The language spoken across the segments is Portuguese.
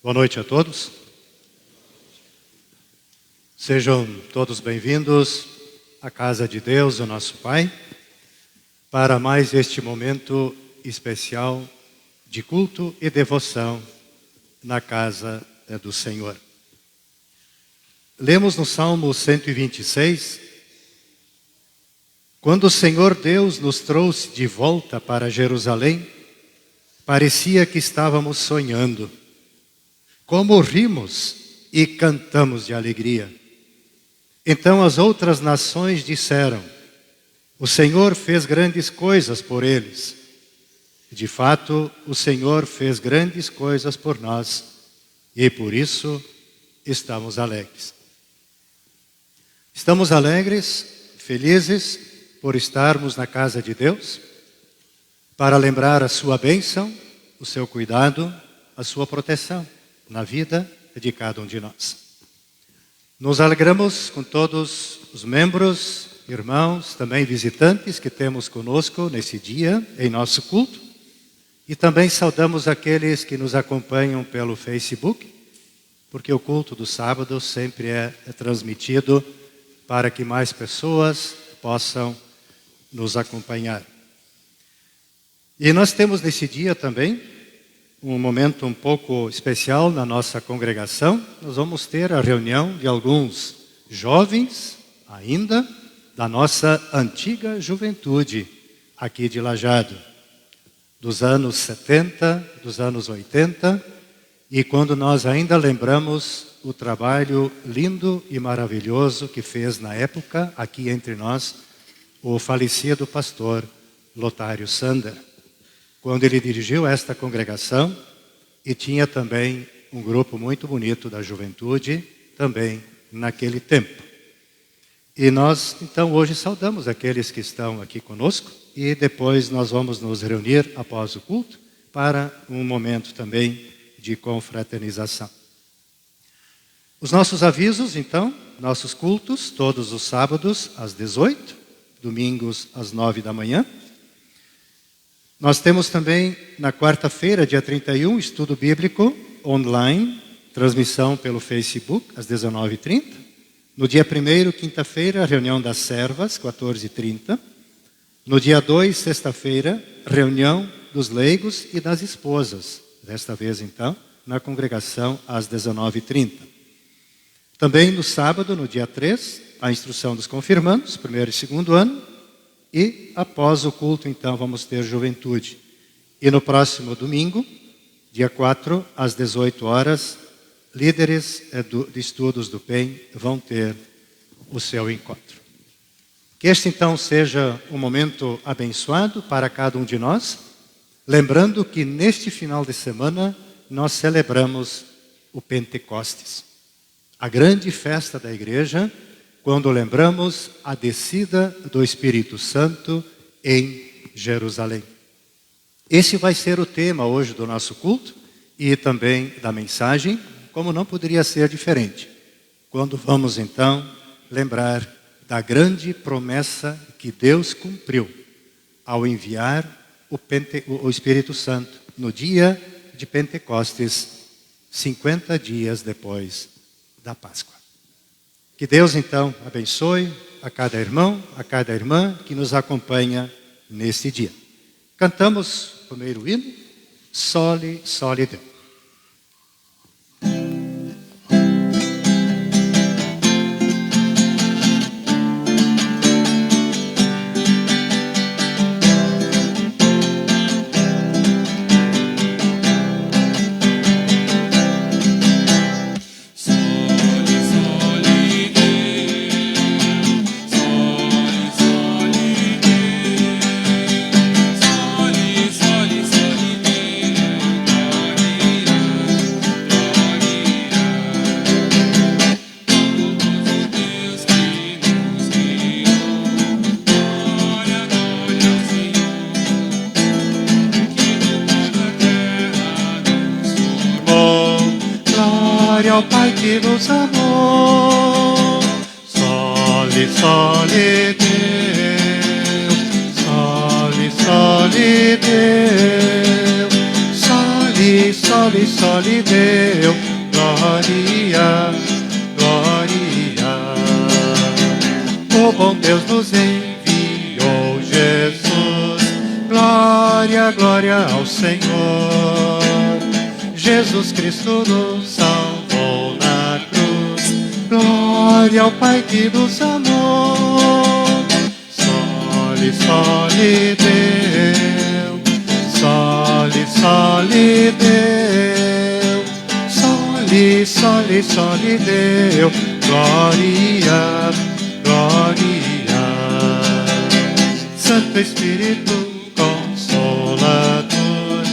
Boa noite a todos. Sejam todos bem-vindos à casa de Deus, o nosso Pai, para mais este momento especial de culto e devoção na casa do Senhor. Lemos no Salmo 126, quando o Senhor Deus nos trouxe de volta para Jerusalém, parecia que estávamos sonhando. Como rimos e cantamos de alegria. Então as outras nações disseram: o Senhor fez grandes coisas por eles. De fato, o Senhor fez grandes coisas por nós e por isso estamos alegres. Estamos alegres, felizes por estarmos na casa de Deus, para lembrar a sua bênção, o seu cuidado, a sua proteção na vida de cada um de nós. Nos alegramos com todos os membros, irmãos, também visitantes que temos conosco nesse dia, em nosso culto. E também saudamos aqueles que nos acompanham pelo Facebook, porque o culto do sábado sempre é transmitido para que mais pessoas possam nos acompanhar. E nós temos nesse dia também um momento um pouco especial na nossa congregação. Nós vamos ter a reunião de alguns jovens, ainda, da nossa antiga juventude, aqui de Lajeado, dos anos 70, dos anos 80, e quando nós ainda lembramos o trabalho lindo e maravilhoso que fez na época, aqui entre nós, o falecido pastor Lotário Sander, quando ele dirigiu esta congregação, e tinha também um grupo muito bonito da juventude, também naquele tempo. E nós, então, hoje saudamos aqueles que estão aqui conosco, e depois nós vamos nos reunir após o culto, para um momento também de confraternização. Os nossos avisos, então, nossos cultos, todos os sábados às 18, domingos às 9 da manhã, nós temos também, na quarta-feira, dia 31, estudo bíblico online, transmissão pelo Facebook, às 19h30. No dia 1º, quinta-feira, reunião das servas, 14h30. No dia 2, sexta-feira, reunião dos leigos e das esposas. Desta vez, então, na congregação, às 19h30. Também no sábado, no dia 3, a instrução dos confirmandos, primeiro e segundo ano. E após o culto, então, vamos ter juventude. E no próximo domingo, dia 4, às 18 horas, líderes de estudos do PEN vão ter o seu encontro. Que este, então, seja um momento abençoado para cada um de nós, lembrando que neste final de semana nós celebramos o Pentecostes, a grande festa da igreja, quando lembramos a descida do Espírito Santo em Jerusalém. Esse vai ser o tema hoje do nosso culto e também da mensagem, como não poderia ser diferente, quando vamos então lembrar da grande promessa que Deus cumpriu ao enviar o Espírito Santo no dia de Pentecostes, 50 dias depois da Páscoa. Que Deus, então, abençoe a cada irmão, a cada irmã que nos acompanha neste dia. Cantamos o primeiro hino, Soli, Soli Deo. Ao Pai que nos amou, Soli, Soli Deus, Soli, Soli Deus, Soli, Soli soli Deu, glória, glória. O bom Deus nos enviou Jesus, glória, glória ao Senhor. Jesus Cristo nos salvou na cruz, glória ao Pai que nos amou. Soli, soli Deu, soli, soli Deu, soli, soli, soli Deu, glória, glória. Santo Espírito Consolador,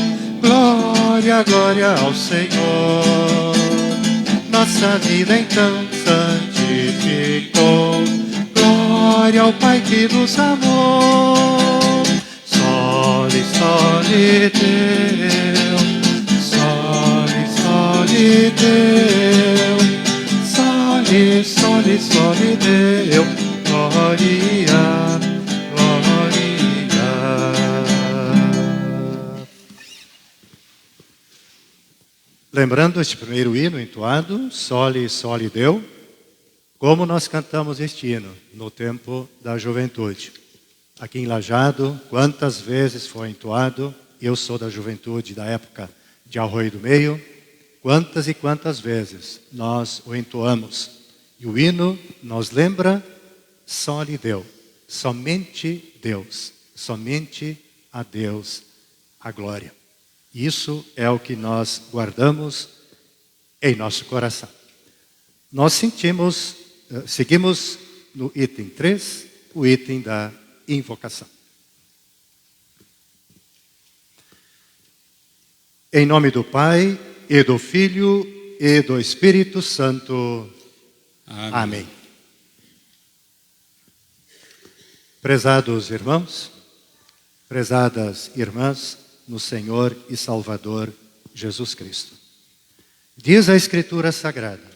glória, glória ao Senhor. Nossa vida então santificou, glória ao Pai que nos amou. Soli, soli Deu, soli, soli Deu, soli, soli, soli Deu, glória, glória. Lembrando este primeiro hino entoado, Soli, soli Deu, como nós cantamos este hino no tempo da juventude. Aqui em Lajeado, quantas vezes foi entoado, eu sou da juventude da época de Arroio do Meio, quantas e quantas vezes nós o entoamos. E o hino nos lembra, soli Deu, somente Deus, somente a Deus a glória. Isso é o que nós guardamos em nosso coração. Nós seguimos no item 3, o item da invocação. Em nome do Pai, e do Filho, e do Espírito Santo. Amém. Amém. Prezados irmãos, prezadas irmãs, no Senhor e Salvador Jesus Cristo. Diz a Escritura Sagrada: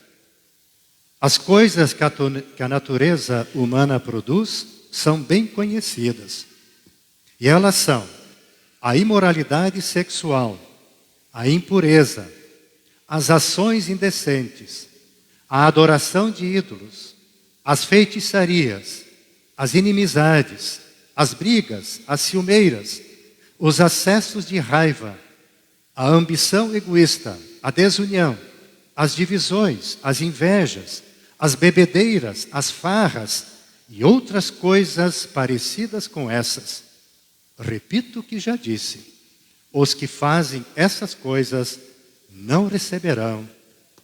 as coisas que a natureza humana produz são bem conhecidas. E elas são a imoralidade sexual, a impureza, as ações indecentes, a adoração de ídolos, as feitiçarias, as inimizades, as brigas, as ciumeiras, os acessos de raiva, a ambição egoísta, a desunião, as divisões, as invejas, as bebedeiras, as farras e outras coisas parecidas com essas. Repito o que já disse: os que fazem essas coisas não receberão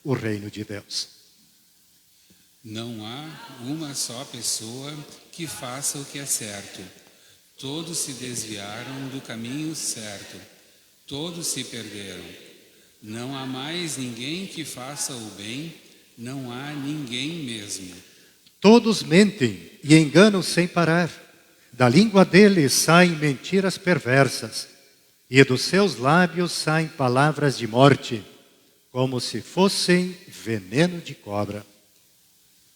o reino de Deus. Não há uma só pessoa que faça o que é certo. Todos se desviaram do caminho certo. Todos se perderam. Não há mais ninguém que faça o bem. Não há ninguém mesmo. Todos mentem e enganam sem parar. Da língua deles saem mentiras perversas, e dos seus lábios saem palavras de morte, como se fossem veneno de cobra.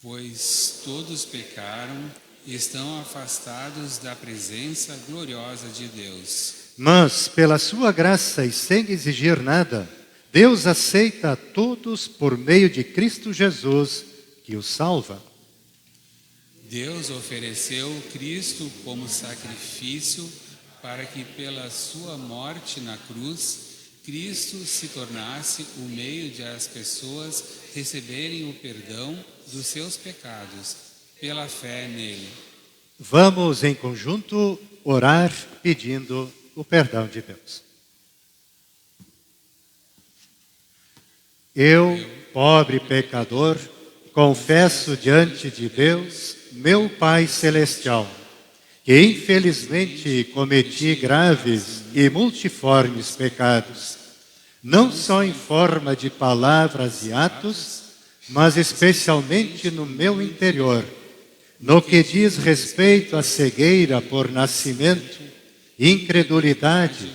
Pois todos pecaram e estão afastados da presença gloriosa de Deus. Mas, pela sua graça e sem exigir nada, Deus aceita a todos por meio de Cristo Jesus, que os salva. Deus ofereceu Cristo como sacrifício para que pela sua morte na cruz, Cristo se tornasse o meio de as pessoas receberem o perdão dos seus pecados, pela fé nele. Vamos em conjunto orar pedindo o perdão de Deus. Eu, pobre pecador, confesso diante de Deus, meu Pai Celestial, que infelizmente cometi graves e multiformes pecados, não só em forma de palavras e atos, mas especialmente no meu interior, no que diz respeito à cegueira por nascimento, incredulidade,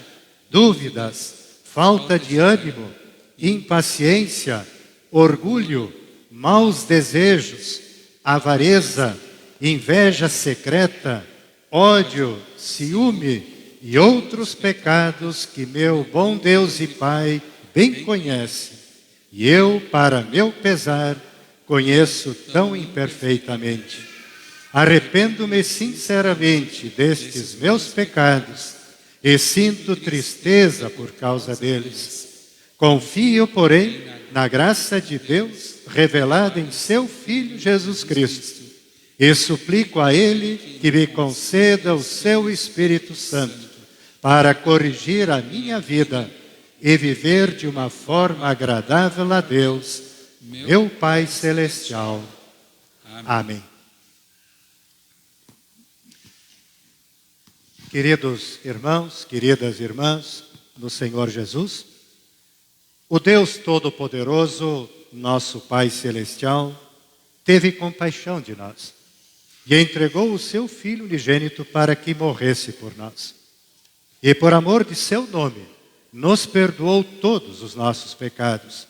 dúvidas, falta de ânimo, impaciência, orgulho, maus desejos, avareza, inveja secreta, ódio, ciúme e outros pecados que meu bom Deus e Pai bem conhece, e eu, para meu pesar, conheço tão imperfeitamente. Arrependo-me sinceramente destes meus pecados e sinto tristeza por causa deles. Confio, porém, na graça de Deus revelada em seu Filho Jesus Cristo e suplico a Ele que me conceda o seu Espírito Santo para corrigir a minha vida e viver de uma forma agradável a Deus, meu Pai Celestial. Amém. Queridos irmãos, queridas irmãs, no Senhor Jesus, o Deus Todo-Poderoso, nosso Pai Celestial, teve compaixão de nós e entregou o seu Filho unigênito para que morresse por nós. E por amor de seu nome, nos perdoou todos os nossos pecados.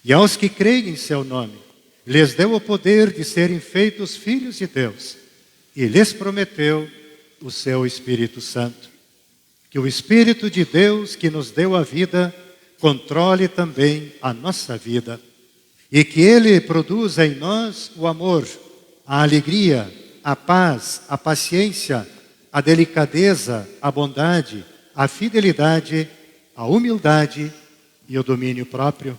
E aos que creem em seu nome, lhes deu o poder de serem feitos filhos de Deus e lhes prometeu o seu Espírito Santo. Que o Espírito de Deus que nos deu a vida controle também a nossa vida e que Ele produza em nós o amor, a alegria, a paz, a paciência, a delicadeza, a bondade, a fidelidade, a humildade e o domínio próprio,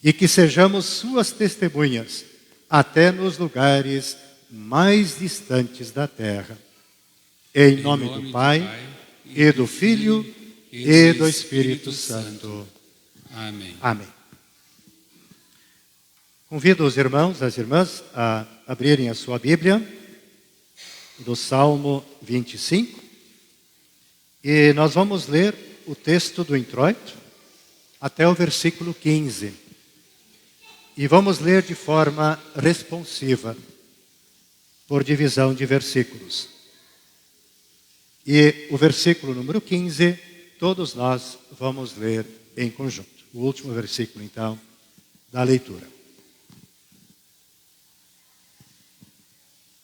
e que sejamos suas testemunhas até nos lugares mais distantes da terra. Em nome do Pai, e do Filho, e do Espírito Santo. Amém. Amém. Convido os irmãos, as irmãs, a abrirem a sua Bíblia, do Salmo 25, e nós vamos ler o texto do introito até o versículo 15. E vamos ler de forma responsiva, por divisão de versículos. E o versículo número 15, todos nós vamos ler em conjunto. O último versículo, então, da leitura.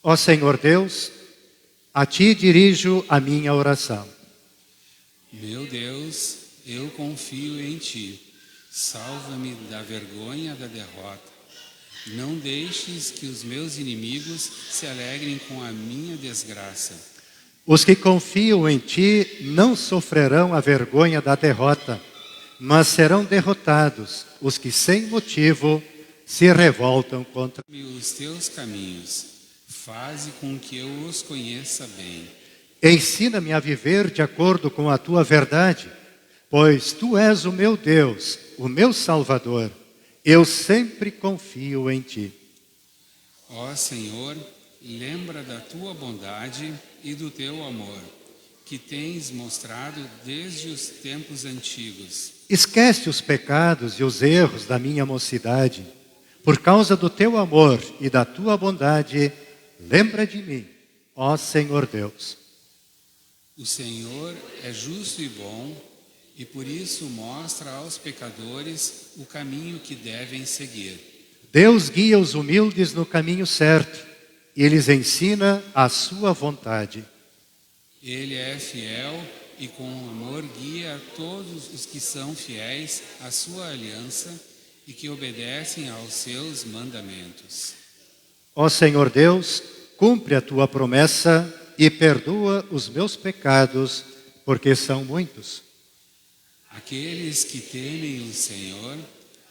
Ó Senhor Deus, a Ti dirijo a minha oração. Meu Deus, eu confio em Ti. Salva-me da vergonha da derrota. Não deixes que os meus inimigos se alegrem com a minha desgraça. Os que confiam em Ti não sofrerão a vergonha da derrota, mas serão derrotados os que sem motivo se revoltam contra Os Teus caminhos, faze com que eu os conheça bem. Ensina-me a viver de acordo com a Tua verdade, pois Tu és o meu Deus, o meu Salvador. Eu sempre confio em Ti. Ó Senhor, lembra da Tua bondade e do Teu amor, que tens mostrado desde os tempos antigos. Esquece os pecados e os erros da minha mocidade. Por causa do Teu amor e da Tua bondade, lembra de mim, ó Senhor Deus. O Senhor é justo e bom, e por isso mostra aos pecadores o caminho que devem seguir. Deus guia os humildes no caminho certo e lhes ensina a sua vontade. Ele é fiel e com amor guia todos os que são fiéis à sua aliança e que obedecem aos seus mandamentos. Ó Senhor Deus, cumpre a Tua promessa e perdoa os meus pecados, porque são muitos. Aqueles que temem o Senhor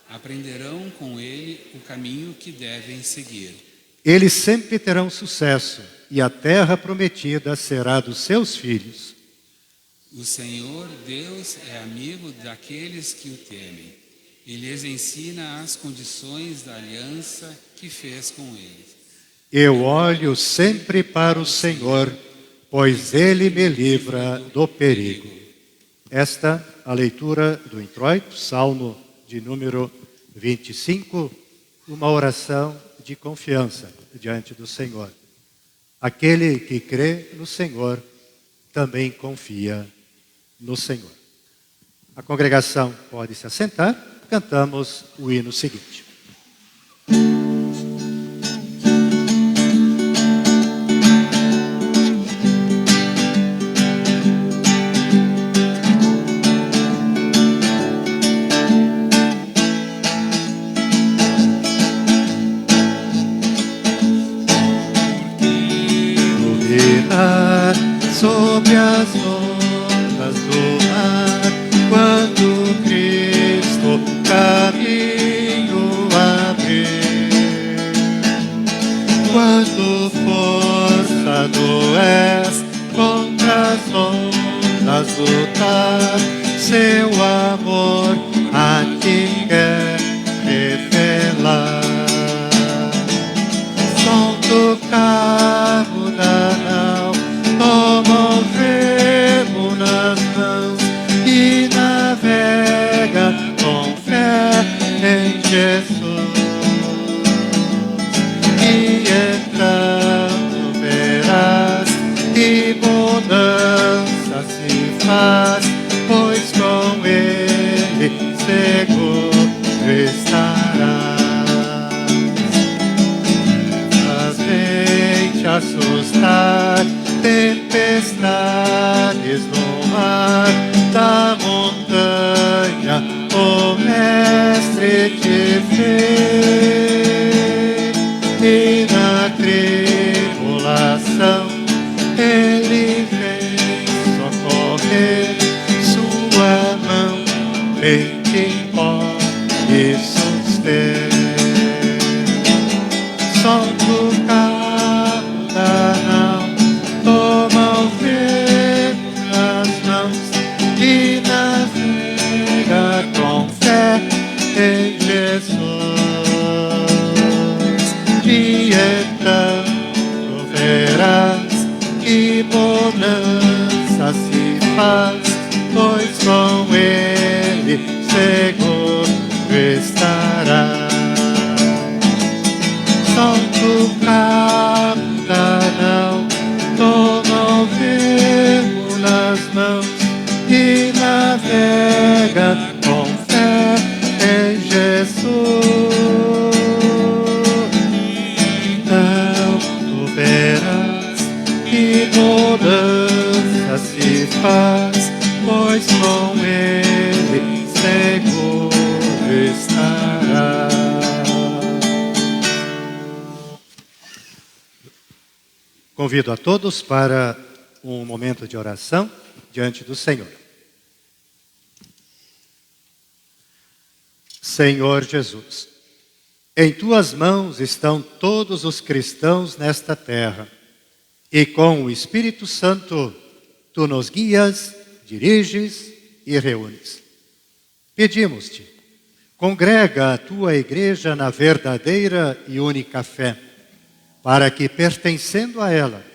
aprenderão com Ele o caminho que devem seguir. Eles sempre terão sucesso e a terra prometida será dos seus filhos. O Senhor Deus é amigo daqueles que o temem e lhes ensina as condições da aliança que fez com eles. Eu olho sempre para o Senhor, pois Ele me livra do perigo. Esta a leitura do introito, Salmo de número 25, uma oração de confiança diante do Senhor. Aquele que crê no Senhor também confia no Senhor. A congregação pode se assentar, cantamos o hino seguinte. quando forçado és contra as ondas lutar, seu amor a ti quer revelar. Som do cabo da nau, toma o remo nas mãos e navega com fé em Jesus. E então verás que bonança se faz, pois com ele seguro estarás. Mas vem te assustar, tempestades no mar, da montanha o Mestre te vê. E na tribulação ele vem socorrer, sua mão bem te pode suster. Som do cabo da nau, toma o remo nas mãos e navega com fé em Jesus. E então tu verás que bonança se faz, pois com ele seguro estarás. Som do cabo da nau, toma o remo nas mãos e navega com fé em Jesus. Então tu verás que mudança se faz, pois com ele seguro estará. Convido a todos para um momento de oração diante do Senhor. Senhor Jesus, em tuas mãos estão todos os cristãos nesta terra, e com o Espírito Santo tu nos guias, diriges e reúnes. Pedimos-te, congrega a tua igreja na verdadeira e única fé, para que, pertencendo a ela,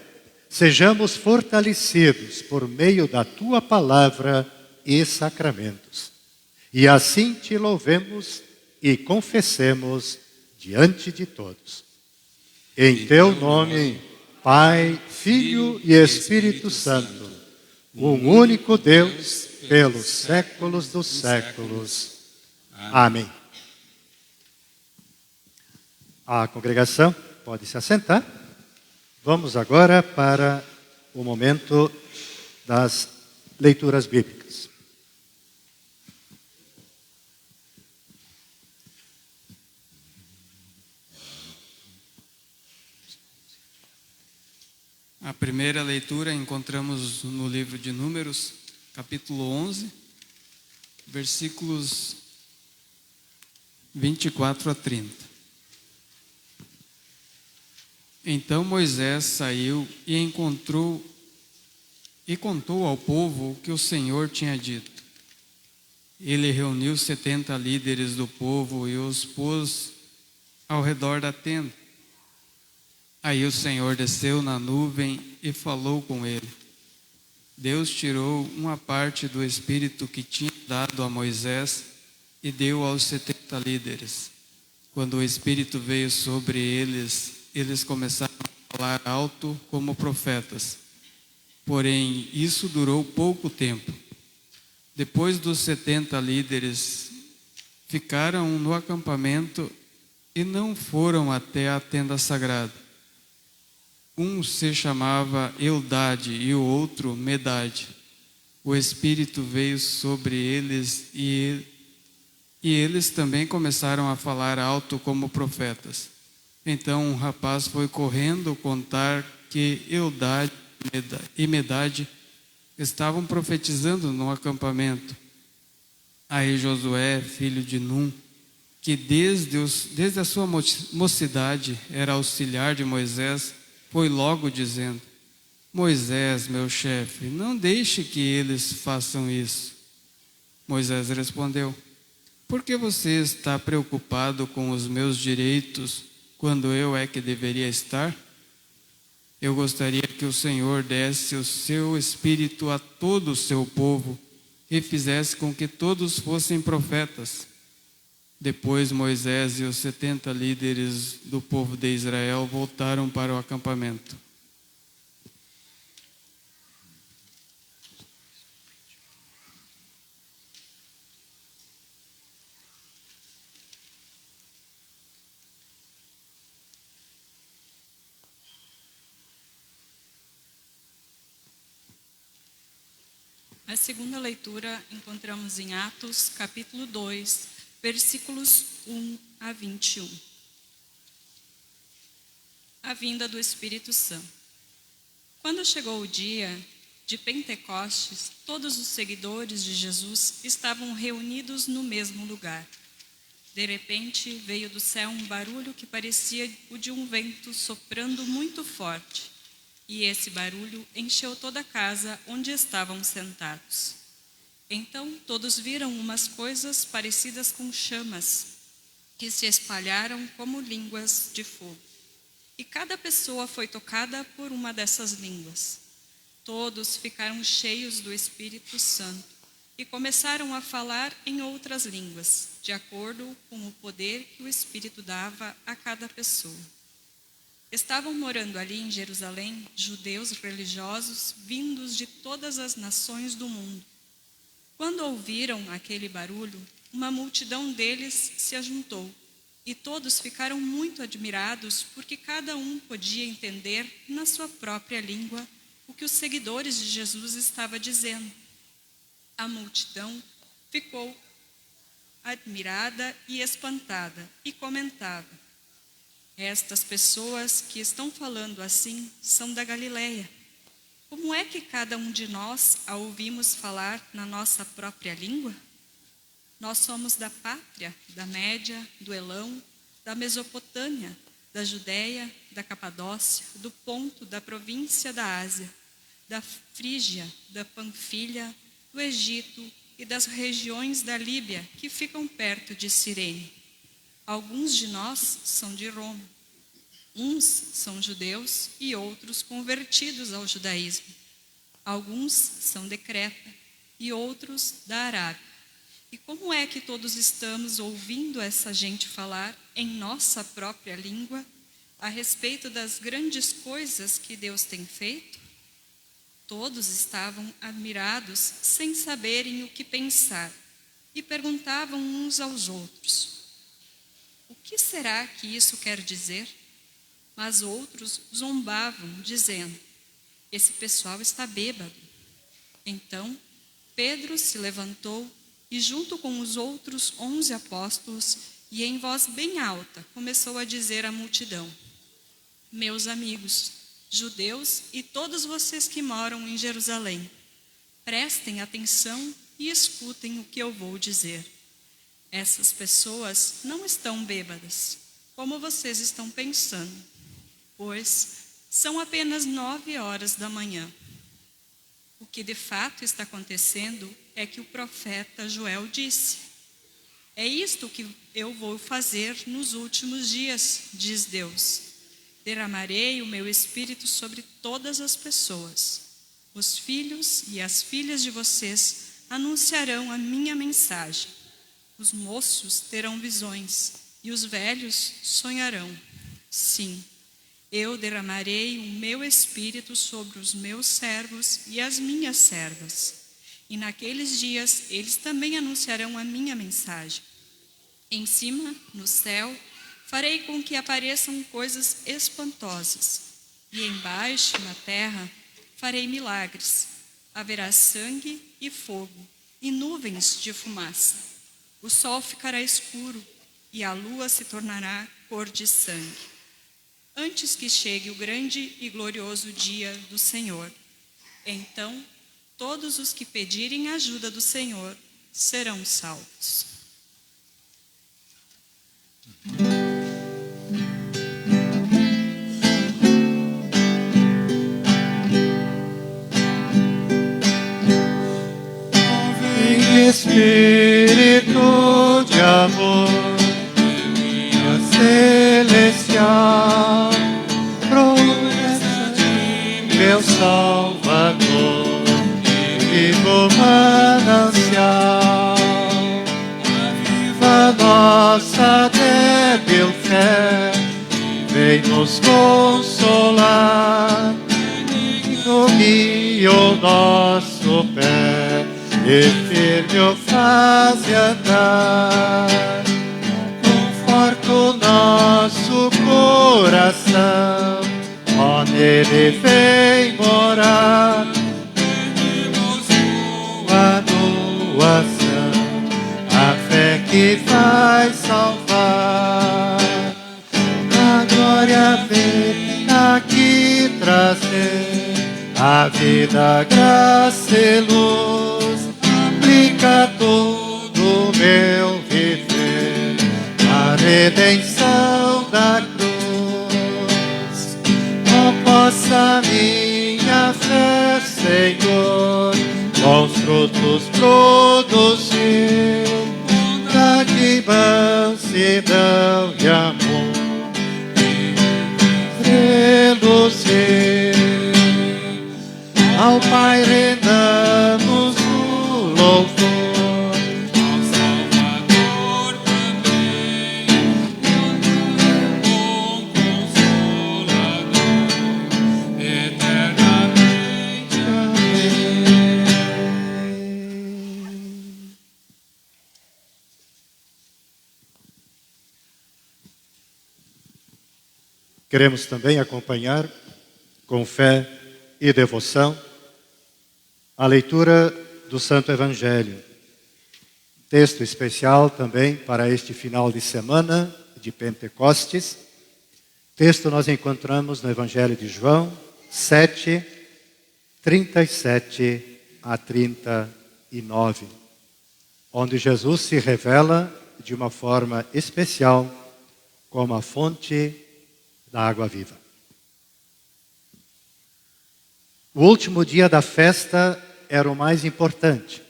sejamos fortalecidos por meio da tua palavra e sacramentos. E assim te louvemos e confessemos diante de todos. Em teu nome, Pai, Filho e Espírito Santo, um único Deus, pelos séculos dos séculos. Amém. A congregação pode se assentar. Vamos agora para o momento das leituras bíblicas. A primeira leitura encontramos no livro de Números, capítulo 11, versículos 24 a 30. Então Moisés saiu e contou ao povo o que o Senhor tinha dito. Ele reuniu 70 líderes do povo e os pôs ao redor da tenda. Aí o Senhor desceu na nuvem e falou com ele. Deus tirou uma parte do Espírito que tinha dado a Moisés e deu aos 70 líderes. Quando o Espírito veio sobre eles, eles começaram a falar alto como profetas. Porém, isso durou pouco tempo. Depois dos 70 líderes ficaram no acampamento e não foram até a tenda sagrada. Um se chamava Eldade e o outro Medade. O Espírito veio sobre eles e eles também começaram a falar alto como profetas. Então um rapaz foi correndo contar que Eldade e Medade estavam profetizando no acampamento. Aí Josué, filho de Num, que desde a sua mocidade era auxiliar de Moisés, foi logo dizendo: Moisés, meu chefe, não deixe que eles façam isso. Moisés respondeu: por que você está preocupado com os meus direitos quando eu é que deveria estar? Eu gostaria que o Senhor desse o seu espírito a todo o seu povo e fizesse com que todos fossem profetas. Depois Moisés e os 70 líderes do povo de Israel voltaram para o acampamento. A segunda leitura encontramos em Atos, capítulo 2, versículos 1 a 21. A vinda do Espírito Santo. Quando chegou o dia de Pentecostes, todos os seguidores de Jesus estavam reunidos no mesmo lugar. De repente, veio do céu um barulho que parecia o de um vento soprando muito forte. E esse barulho encheu toda a casa onde estavam sentados. Então todos viram umas coisas parecidas com chamas, que se espalharam como línguas de fogo. E cada pessoa foi tocada por uma dessas línguas. Todos ficaram cheios do Espírito Santo e começaram a falar em outras línguas, de acordo com o poder que o Espírito dava a cada pessoa. Estavam morando ali em Jerusalém judeus religiosos vindos de todas as nações do mundo. Quando ouviram aquele barulho, uma multidão deles se ajuntou, e todos ficaram muito admirados porque cada um podia entender na sua própria língua o que os seguidores de Jesus estavam dizendo. A multidão ficou admirada e espantada e comentava: estas pessoas que estão falando assim são da Galileia. Como é que cada um de nós a ouvimos falar na nossa própria língua? Nós somos da Pátria, da Média, do Elão, da Mesopotâmia, da Judéia, da Capadócia, do Ponto, da província da Ásia, da Frígia, da Panfilha, do Egito e das regiões da Líbia que ficam perto de Cirene. Alguns de nós são de Roma. Uns são judeus e outros convertidos ao judaísmo. Alguns são de Creta e outros da Arábia. E como é que todos estamos ouvindo essa gente falar em nossa própria língua a respeito das grandes coisas que Deus tem feito? Todos estavam admirados sem saberem o que pensar e perguntavam uns aos outros: o que será que isso quer dizer? Mas outros zombavam, dizendo: esse pessoal está bêbado. Então Pedro se levantou e, junto com os outros 11 apóstolos, e em voz bem alta, começou a dizer à multidão: meus amigos, judeus e todos vocês que moram em Jerusalém, prestem atenção e escutem o que eu vou dizer. Essas pessoas não estão bêbadas, como vocês estão pensando, pois são apenas 9 horas da manhã. O que de fato está acontecendo é que o profeta Joel disse: é isto que eu vou fazer nos últimos dias, diz Deus. Derramarei o meu espírito sobre todas as pessoas. Os filhos e as filhas de vocês anunciarão a minha mensagem. Os moços terão visões e os velhos sonharão. Sim, eu derramarei o meu espírito sobre os meus servos e as minhas servas. E naqueles dias eles também anunciarão a minha mensagem. Em cima, no céu, farei com que apareçam coisas espantosas. E embaixo, na terra, farei milagres. Haverá sangue e fogo e nuvens de fumaça. O sol ficará escuro e a lua se tornará cor de sangue, antes que chegue o grande e glorioso dia do Senhor. Então, todos os que pedirem ajuda do Senhor serão salvos. Vem Espírito de amor, minha celestial, promessa de meu Salvador, e vivo manancial. Aviva nossa débil fé, vem nos consolar, no guia o nosso pé, e firme o faze andar. Conforta o nosso coração, ó nele vem morar. Pedimos tua doação, a fé que vai salvar. A glória vem aqui trazer a vida, graça e luz. Aplica todo o meu viver a redenção da cruz. Ó, possa minha fé, Senhor, bons frutos produzir, bondade, mansidão e amor reluzir. Ao Pai rendamos o louvor, ao Salvador também, bom Consolador, eternamente. Amém. Queremos também acompanhar com fé e devoção a leitura do Santo Evangelho. Texto especial também para este final de semana de Pentecostes. Texto nós encontramos no Evangelho de João 7, 37 a 39, onde Jesus se revela de uma forma especial como a fonte da água viva. O último dia da festa era o mais importante.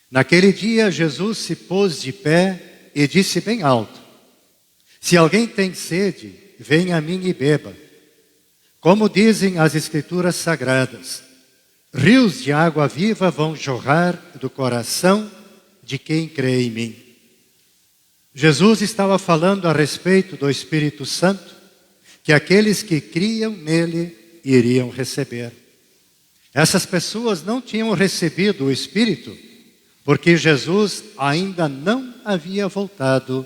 Naquele dia, Jesus se pôs de pé e disse bem alto: se alguém tem sede, venha a mim e beba. Como dizem as Escrituras Sagradas, rios de água viva vão jorrar do coração de quem crê em mim. Jesus estava falando a respeito do Espírito Santo, que aqueles que criam nele iriam receber. Essas pessoas não tinham recebido o Espírito, porque Jesus ainda não havia voltado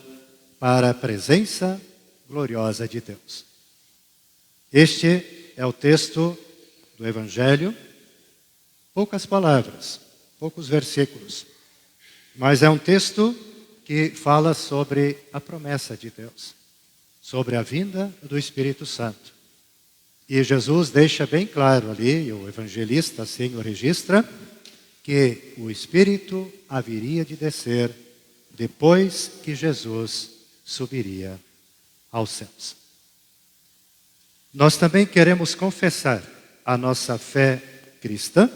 para a presença gloriosa de Deus. Este é o texto do Evangelho, poucas palavras, poucos versículos, mas é um texto que fala sobre a promessa de Deus, sobre a vinda do Espírito Santo. E Jesus deixa bem claro ali, e o evangelista assim o registra, que o Espírito haveria de descer depois que Jesus subiria aos céus. Nós também queremos confessar a nossa fé cristã,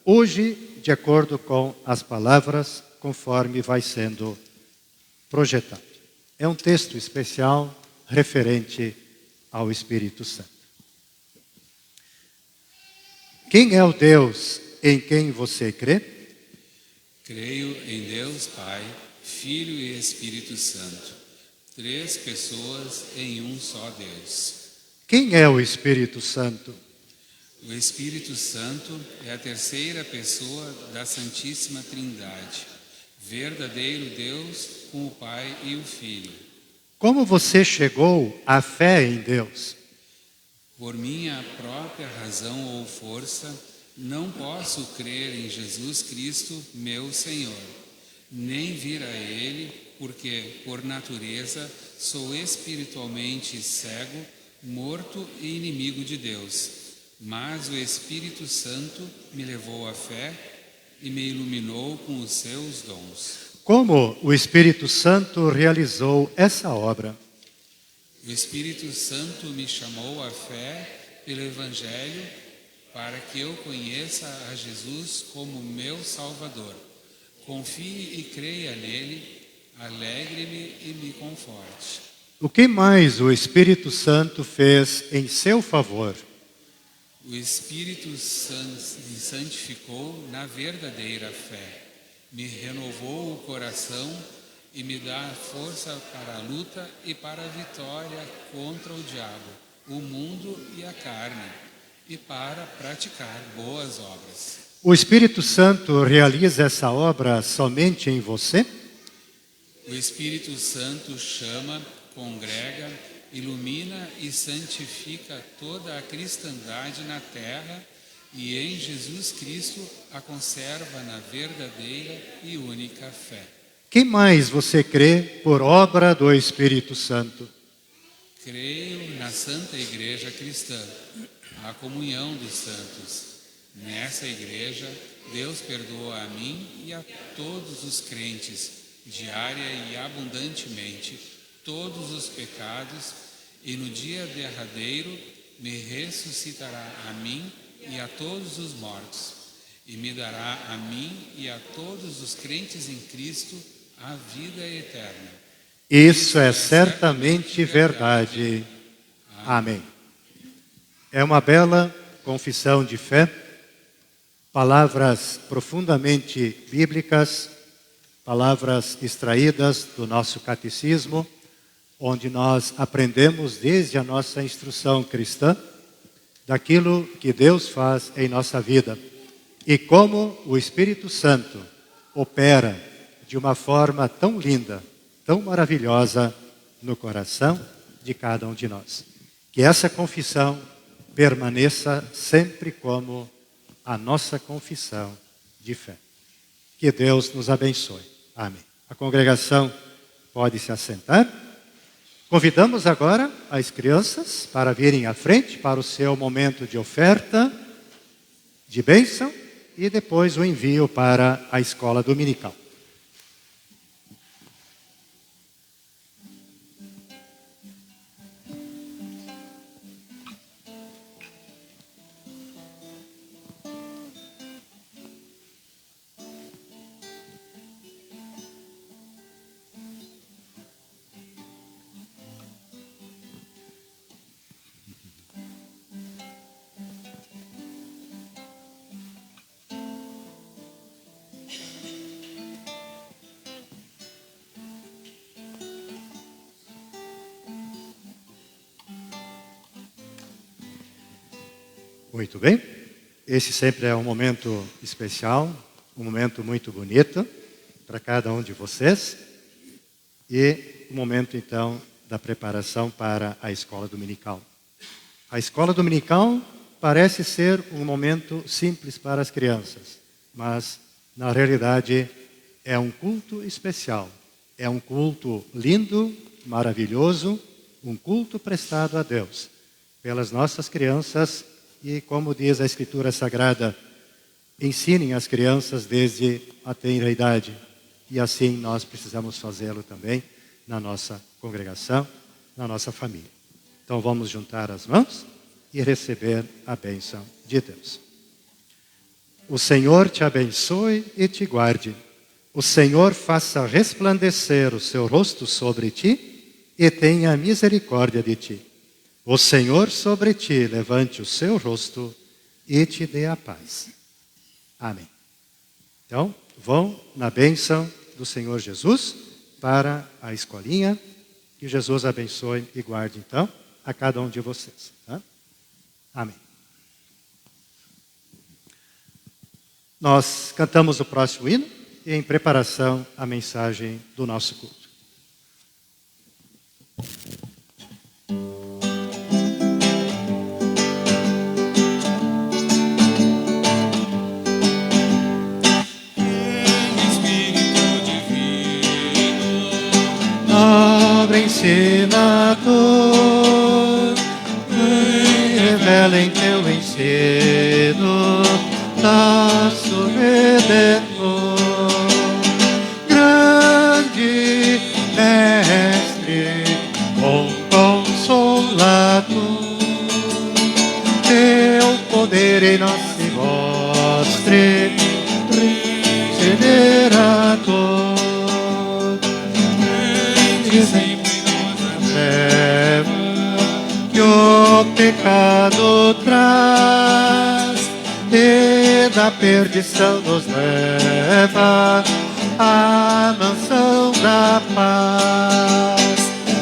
hoje, de acordo com as palavras, conforme vai sendo projetado. É um texto especial referente ao Espírito Santo. Quem é o Deus em quem você crê? Creio em Deus Pai, Filho e Espírito Santo, 3 pessoas em um só Deus. Quem é o Espírito Santo? O Espírito Santo é a terceira pessoa da Santíssima Trindade, verdadeiro Deus com o Pai e o Filho. Como você chegou à fé em Deus? Por minha própria razão ou força, não posso crer em Jesus Cristo, meu Senhor, nem vir a Ele, porque, por natureza, sou espiritualmente cego, morto e inimigo de Deus. Mas o Espírito Santo me levou à fé e me iluminou com os seus dons. Como o Espírito Santo realizou essa obra? O Espírito Santo me chamou à fé pelo Evangelho para que eu conheça a Jesus como meu Salvador. Confie e creia nele, alegre-me e me conforte. O que mais o Espírito Santo fez em seu favor? O Espírito me santificou na verdadeira fé, me renovou o coração e me dá força para a luta e para a vitória contra o diabo, o mundo e a carne, e para praticar boas obras. O Espírito Santo realiza essa obra somente em você? O Espírito Santo chama, congrega, ilumina e santifica toda a cristandade na terra e em Jesus Cristo a conserva na verdadeira e única fé. Que mais você crê por obra do Espírito Santo? Creio na Santa Igreja Cristã, a comunhão dos santos. Nessa igreja, Deus perdoa a mim e a todos os crentes, diária e abundantemente, todos os pecados, e no dia derradeiro me ressuscitará a mim e a todos os mortos, e me dará a mim e a todos os crentes em Cristo a vida eterna. Isso é certamente verdade. Amém. É uma bela confissão de fé, palavras profundamente bíblicas, palavras extraídas do nosso catecismo, onde nós aprendemos desde a nossa instrução cristã daquilo que Deus faz em nossa vida e como o Espírito Santo opera de uma forma tão linda, tão maravilhosa no coração de cada um de nós. Que essa confissão permaneça sempre como a nossa confissão de fé. Que Deus nos abençoe. Amém. A congregação pode se assentar. Convidamos agora as crianças para virem à frente para o seu momento de oferta, de bênção e depois o envio para a escola dominical. Muito bem. Esse sempre é um momento especial, um momento muito bonito para cada um de vocês. E o momento, então, da preparação para a escola dominical. A escola dominical parece ser um momento simples para as crianças, mas, na realidade, é um culto especial. É um culto lindo, maravilhoso, um culto prestado a Deus pelas nossas crianças. E como diz a Escritura Sagrada, ensinem as crianças desde a tenra idade. E assim nós precisamos fazê-lo também na nossa congregação, na nossa família. Então vamos juntar as mãos e receber a bênção de Deus. O Senhor te abençoe e te guarde. O Senhor faça resplandecer o seu rosto sobre ti e tenha misericórdia de ti. O Senhor sobre ti levante o seu rosto e te dê a paz. Amém. Então, vão na bênção do Senhor Jesus para a escolinha. Que Jesus abençoe e guarde, então, a cada um de vocês. Tá? Amém. Nós cantamos o próximo hino e em preparação a mensagem do nosso culto. Ensinador, revela em teu ensino laço redentor. consolato, teu poder em nós se mostre, regenerador. Prende sempre nós a treva que o pecado traz, e da perdição nos leva à mansão da paz.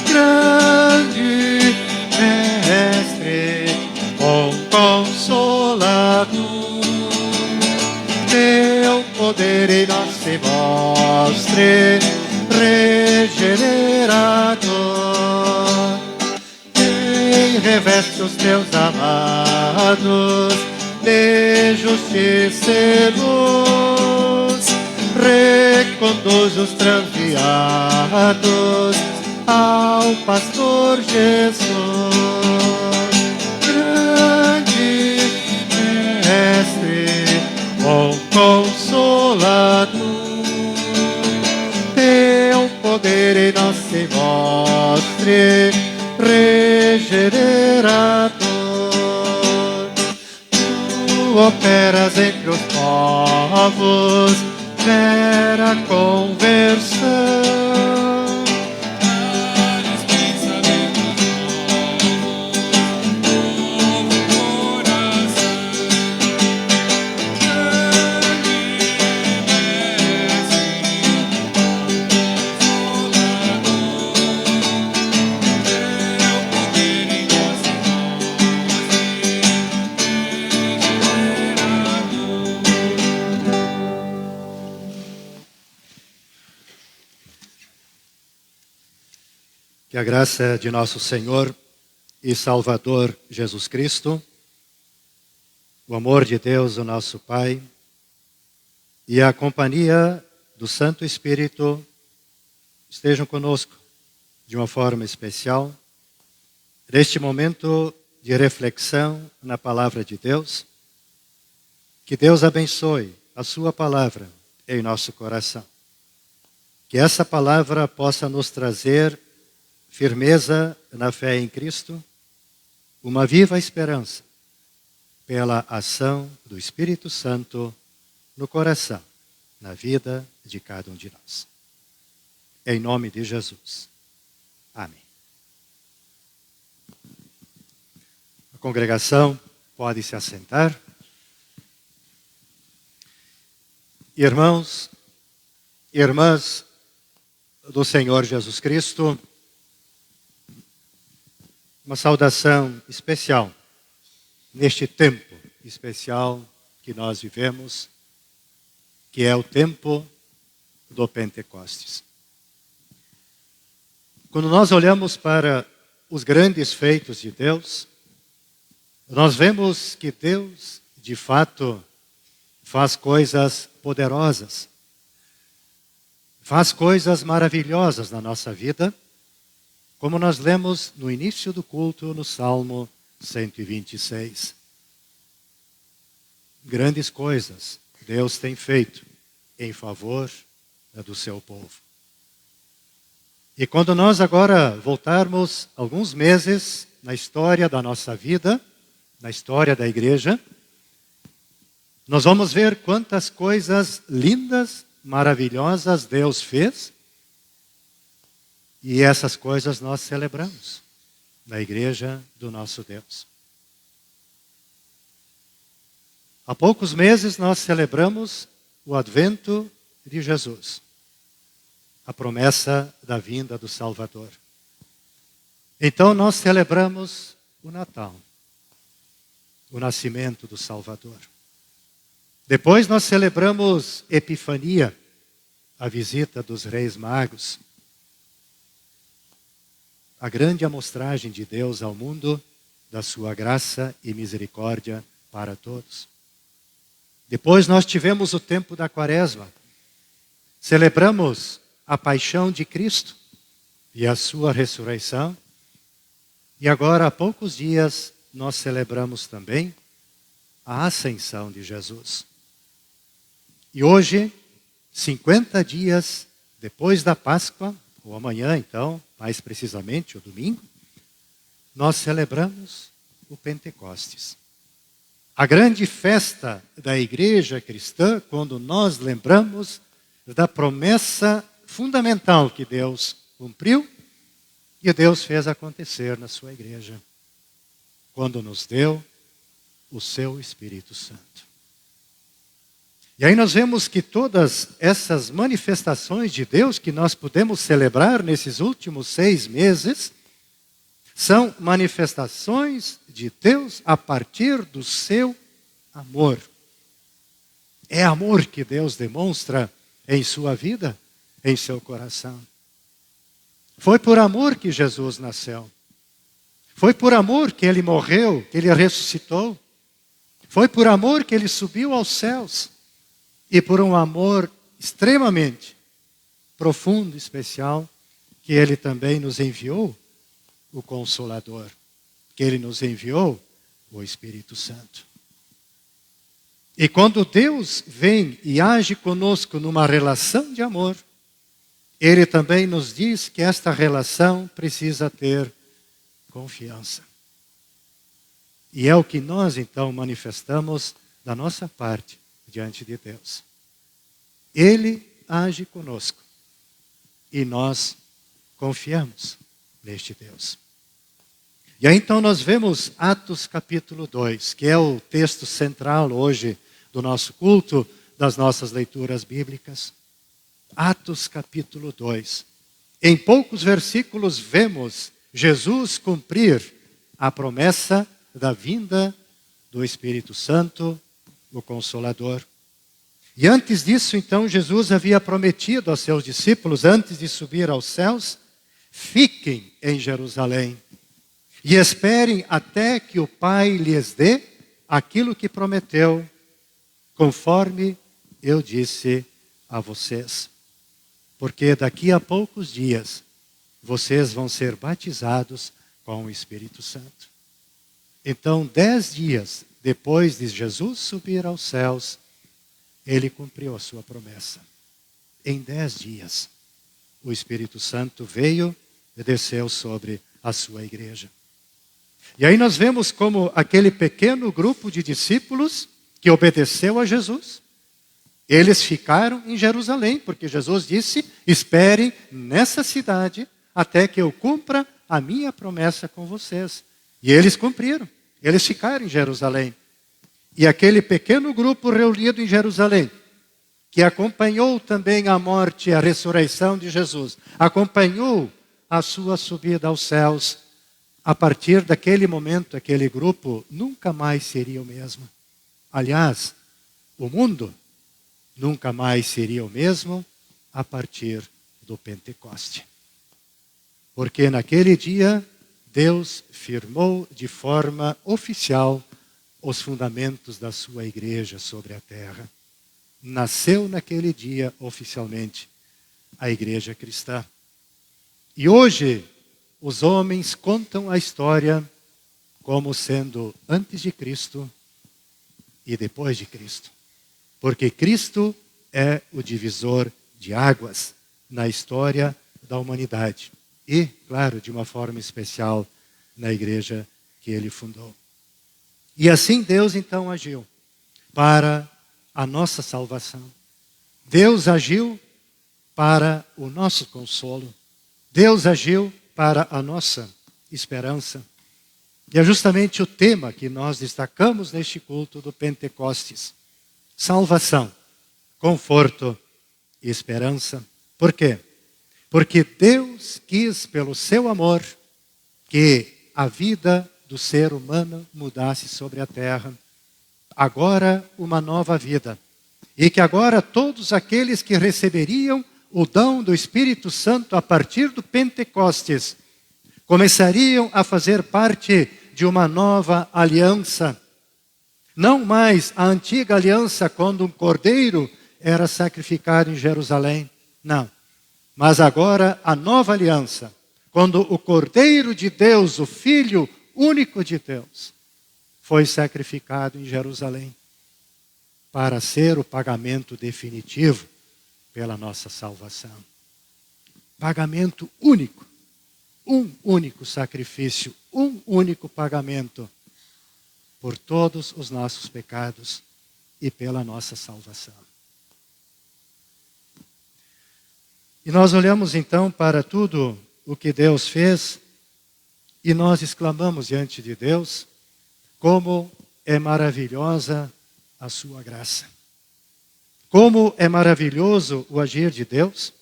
Grande Mestre, bom Consolador, teu poder em nós se mostre, regenerador. Quem reveste os teus amados de justiça e luz, reconduz os transviados ao pastor Jesus. Grande Mestre, bom Consolador, teu poder em nós se mostre, regenerador. Tu operas entre os povos vera conversão. Que a graça de nosso Senhor e Salvador Jesus Cristo, o amor de Deus, o nosso Pai, e a companhia do Santo Espírito estejam conosco de uma forma especial neste momento de reflexão na Palavra de Deus. Que Deus abençoe a sua Palavra em nosso coração. Que essa Palavra possa nos trazer firmeza na fé em Cristo, uma viva esperança pela ação do Espírito Santo no coração, na vida de cada um de nós. Em nome de Jesus. Amém. A congregação pode se assentar. Irmãos e irmãs do Senhor Jesus Cristo, uma saudação especial neste tempo especial que nós vivemos, que é o tempo do Pentecostes. Quando nós olhamos para os grandes feitos de Deus, nós vemos que Deus, de fato, faz coisas poderosas, faz coisas maravilhosas na nossa vida, como nós lemos no início do culto, no Salmo 126. Grandes coisas Deus tem feito em favor do seu povo. E quando nós agora voltarmos alguns meses na história da nossa vida, na história da igreja, nós vamos ver quantas coisas lindas, maravilhosas Deus fez. E essas coisas nós celebramos na igreja do nosso Deus. Há poucos meses nós celebramos o advento de Jesus, a promessa da vinda do Salvador. Então nós celebramos o Natal, o nascimento do Salvador. Depois nós celebramos Epifania, a visita dos Reis Magos, a grande amostragem de Deus ao mundo da sua graça e misericórdia para todos. Depois nós tivemos o tempo da Quaresma. Celebramos a paixão de Cristo e a sua ressurreição. E agora, há poucos dias, nós celebramos também a ascensão de Jesus. E hoje, 50 dias depois da Páscoa, ou amanhã então, mais precisamente, o domingo, nós celebramos o Pentecostes. A grande festa da igreja cristã, quando nós lembramos da promessa fundamental que Deus cumpriu e Deus fez acontecer na sua igreja, quando nos deu o seu Espírito Santo. E aí nós vemos que todas essas manifestações de Deus que nós podemos celebrar nesses últimos 6 meses, são manifestações de Deus a partir do seu amor. É amor que Deus demonstra em sua vida, em seu coração. Foi por amor que Jesus nasceu. Foi por amor que Ele morreu, que Ele ressuscitou. Foi por amor que Ele subiu aos céus. E por um amor extremamente profundo, especial, que Ele também nos enviou o Consolador, que Ele nos enviou o Espírito Santo. E quando Deus vem e age conosco numa relação de amor, Ele também nos diz que esta relação precisa ter confiança. E é o que nós então manifestamos da nossa parte diante de Deus. Ele age conosco e nós confiamos neste Deus. E aí então nós vemos Atos capítulo 2, que é o texto central hoje do nosso culto, das nossas leituras bíblicas. Atos capítulo 2. Em poucos versículos vemos Jesus cumprir a promessa da vinda do Espírito Santo, o Consolador. E antes disso, então, Jesus havia prometido aos seus discípulos, antes de subir aos céus, fiquem em Jerusalém e esperem até que o Pai lhes dê aquilo que prometeu, conforme eu disse a vocês. Porque daqui a poucos dias, vocês vão ser batizados com o Espírito Santo. Então, 10 dias depois de Jesus subir aos céus, Ele cumpriu a sua promessa. Em 10 dias, o Espírito Santo veio e desceu sobre a sua igreja. E aí nós vemos como aquele pequeno grupo de discípulos que obedeceu a Jesus, eles ficaram em Jerusalém, porque Jesus disse, esperem nessa cidade até que eu cumpra a minha promessa com vocês. E eles cumpriram, eles ficaram em Jerusalém. E aquele pequeno grupo reunido em Jerusalém, que acompanhou também a morte e a ressurreição de Jesus, acompanhou a sua subida aos céus, a partir daquele momento, aquele grupo nunca mais seria o mesmo. Aliás, o mundo nunca mais seria o mesmo a partir do Pentecoste. Porque naquele dia, Deus firmou de forma oficial os fundamentos da sua igreja sobre a terra. Nasceu naquele dia, oficialmente, a igreja cristã. E hoje, os homens contam a história como sendo antes de Cristo e depois de Cristo. Porque Cristo é o divisor de águas na história da humanidade. E, claro, de uma forma especial, na igreja que Ele fundou. E assim Deus então agiu para a nossa salvação. Deus agiu para o nosso consolo. Deus agiu para a nossa esperança. E é justamente o tema que nós destacamos neste culto do Pentecostes. Salvação, conforto e esperança. Por quê? Porque Deus quis, pelo seu amor, que a vida do ser humano mudasse sobre a terra. Agora uma nova vida. E que agora todos aqueles que receberiam o dom do Espírito Santo a partir do Pentecostes começariam a fazer parte de uma nova aliança. Não mais a antiga aliança quando um cordeiro era sacrificado em Jerusalém. Não. Mas agora a nova aliança, quando o Cordeiro de Deus, o Filho único de Deus, foi sacrificado em Jerusalém para ser o pagamento definitivo pela nossa salvação. Pagamento único. Um único sacrifício, um único pagamento por todos os nossos pecados e pela nossa salvação. E nós olhamos então para tudo o que Deus fez e nós exclamamos diante de Deus como é maravilhosa a sua graça. Como é maravilhoso o agir de Deus.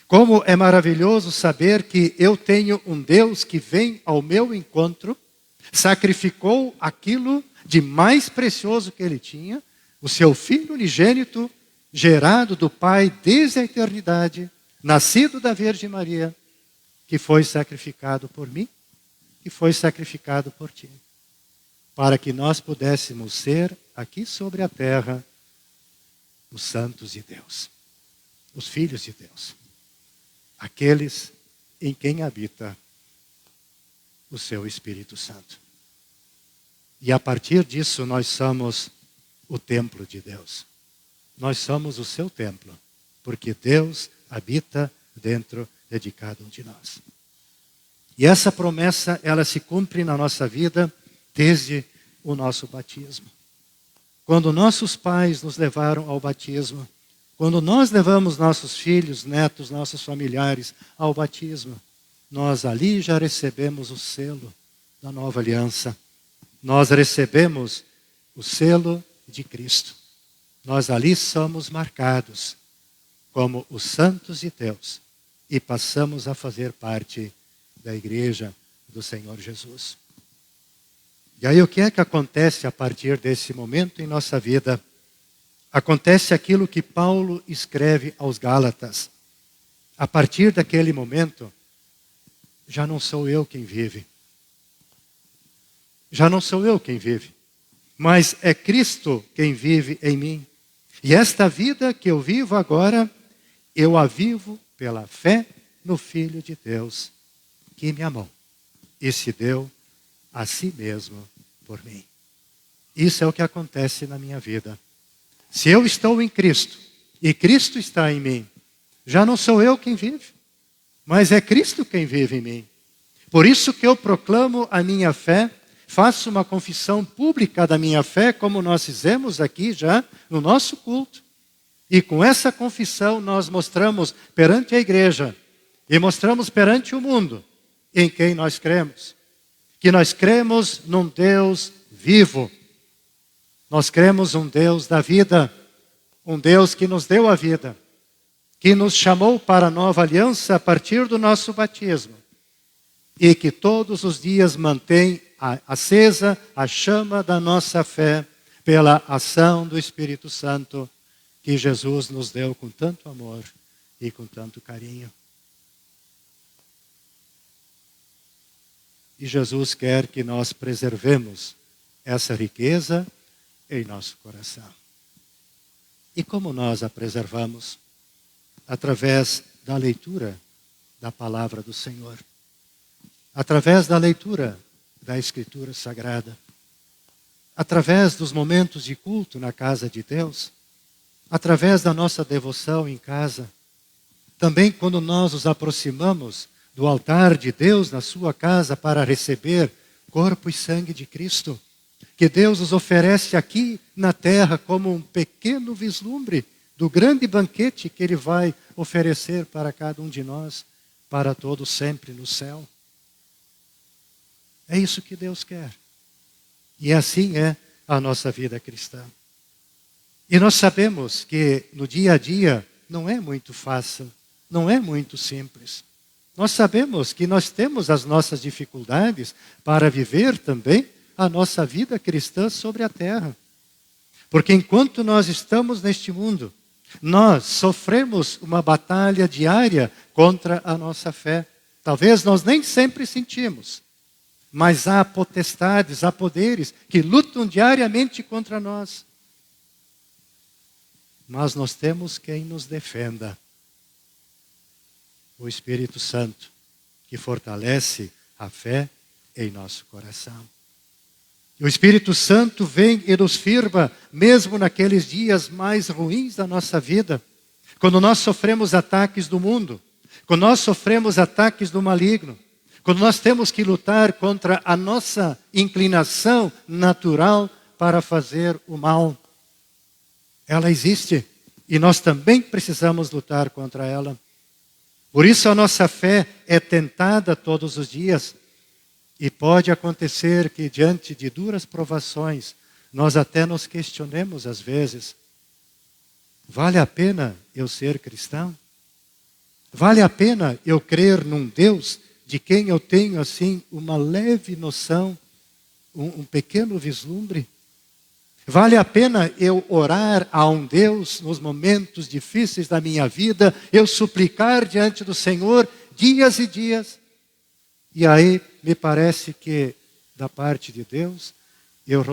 Como é maravilhoso saber que eu tenho um Deus que vem ao meu encontro, sacrificou aquilo de mais precioso que ele tinha, o seu Filho unigênito, gerado do Pai desde a eternidade, nascido da Virgem Maria, que foi sacrificado por mim, que foi sacrificado por ti, para que nós pudéssemos ser aqui sobre a terra os santos de Deus, os filhos de Deus, aqueles em quem habita o seu Espírito Santo. E a partir disso nós somos o templo de Deus. Nós somos o seu templo, porque Deus habita dentro de cada um de nós. E essa promessa, ela se cumpre na nossa vida desde o nosso batismo. Quando nossos pais nos levaram ao batismo, quando nós levamos nossos filhos, netos, nossos familiares ao batismo, nós ali já recebemos o selo da nova aliança. Nós recebemos o selo de Cristo. Nós ali somos marcados como os santos de Deus e passamos a fazer parte da igreja do Senhor Jesus. E aí o que é que acontece a partir desse momento em nossa vida? Acontece aquilo que Paulo escreve aos Gálatas. A partir daquele momento, já não sou eu quem vive. Já não sou eu quem vive, mas é Cristo quem vive em mim. E esta vida que eu vivo agora, eu a vivo pela fé no Filho de Deus, que me amou e se deu a si mesmo por mim. Isso é o que acontece na minha vida. Se eu estou em Cristo e Cristo está em mim, já não sou eu quem vive, mas é Cristo quem vive em mim. Por isso que eu proclamo a minha fé, faço uma confissão pública da minha fé, como nós fizemos aqui já no nosso culto. E com essa confissão nós mostramos perante a igreja e mostramos perante o mundo em quem nós cremos. Que nós cremos num Deus vivo. Nós cremos um Deus da vida, um Deus que nos deu a vida, que nos chamou para a nova aliança a partir do nosso batismo e que todos os dias mantém acesa a chama da nossa fé pela ação do Espírito Santo que Jesus nos deu com tanto amor e com tanto carinho. E Jesus quer que nós preservemos essa riqueza em nosso coração. E como nós a preservamos? Através da leitura da palavra do Senhor. Através da leitura da Escritura Sagrada. Através dos momentos de culto na casa de Deus. Através da nossa devoção em casa. Também quando nós nos aproximamos do altar de Deus na sua casa para receber corpo e sangue de Cristo, que Deus nos oferece aqui na terra como um pequeno vislumbre do grande banquete que Ele vai oferecer para cada um de nós, para todos sempre no céu. É isso que Deus quer. E assim é a nossa vida cristã. E nós sabemos que no dia a dia não é muito fácil, não é muito simples. Nós sabemos que nós temos as nossas dificuldades para viver também a nossa vida cristã sobre a terra. Porque enquanto nós estamos neste mundo, nós sofremos uma batalha diária contra a nossa fé. Talvez nós nem sempre sentimos, mas há potestades, há poderes que lutam diariamente contra nós. Mas nós temos quem nos defenda. O Espírito Santo, que fortalece a fé em nosso coração. E o Espírito Santo vem e nos firma, mesmo naqueles dias mais ruins da nossa vida, quando nós sofremos ataques do mundo, quando nós sofremos ataques do maligno, Quando nós temos que lutar contra a nossa inclinação natural para fazer o mal. Ela existe e nós também precisamos lutar contra ela. Por isso a nossa fé é tentada todos os dias. E pode acontecer que diante de duras provações, nós até nos questionemos às vezes. Vale a pena eu ser cristão? Vale a pena eu crer num Deus de quem eu tenho assim uma leve noção, um pequeno vislumbre? Vale a pena eu orar a um Deus nos momentos difíceis da minha vida, eu suplicar diante do Senhor dias e dias? E aí me parece que da parte de Deus eu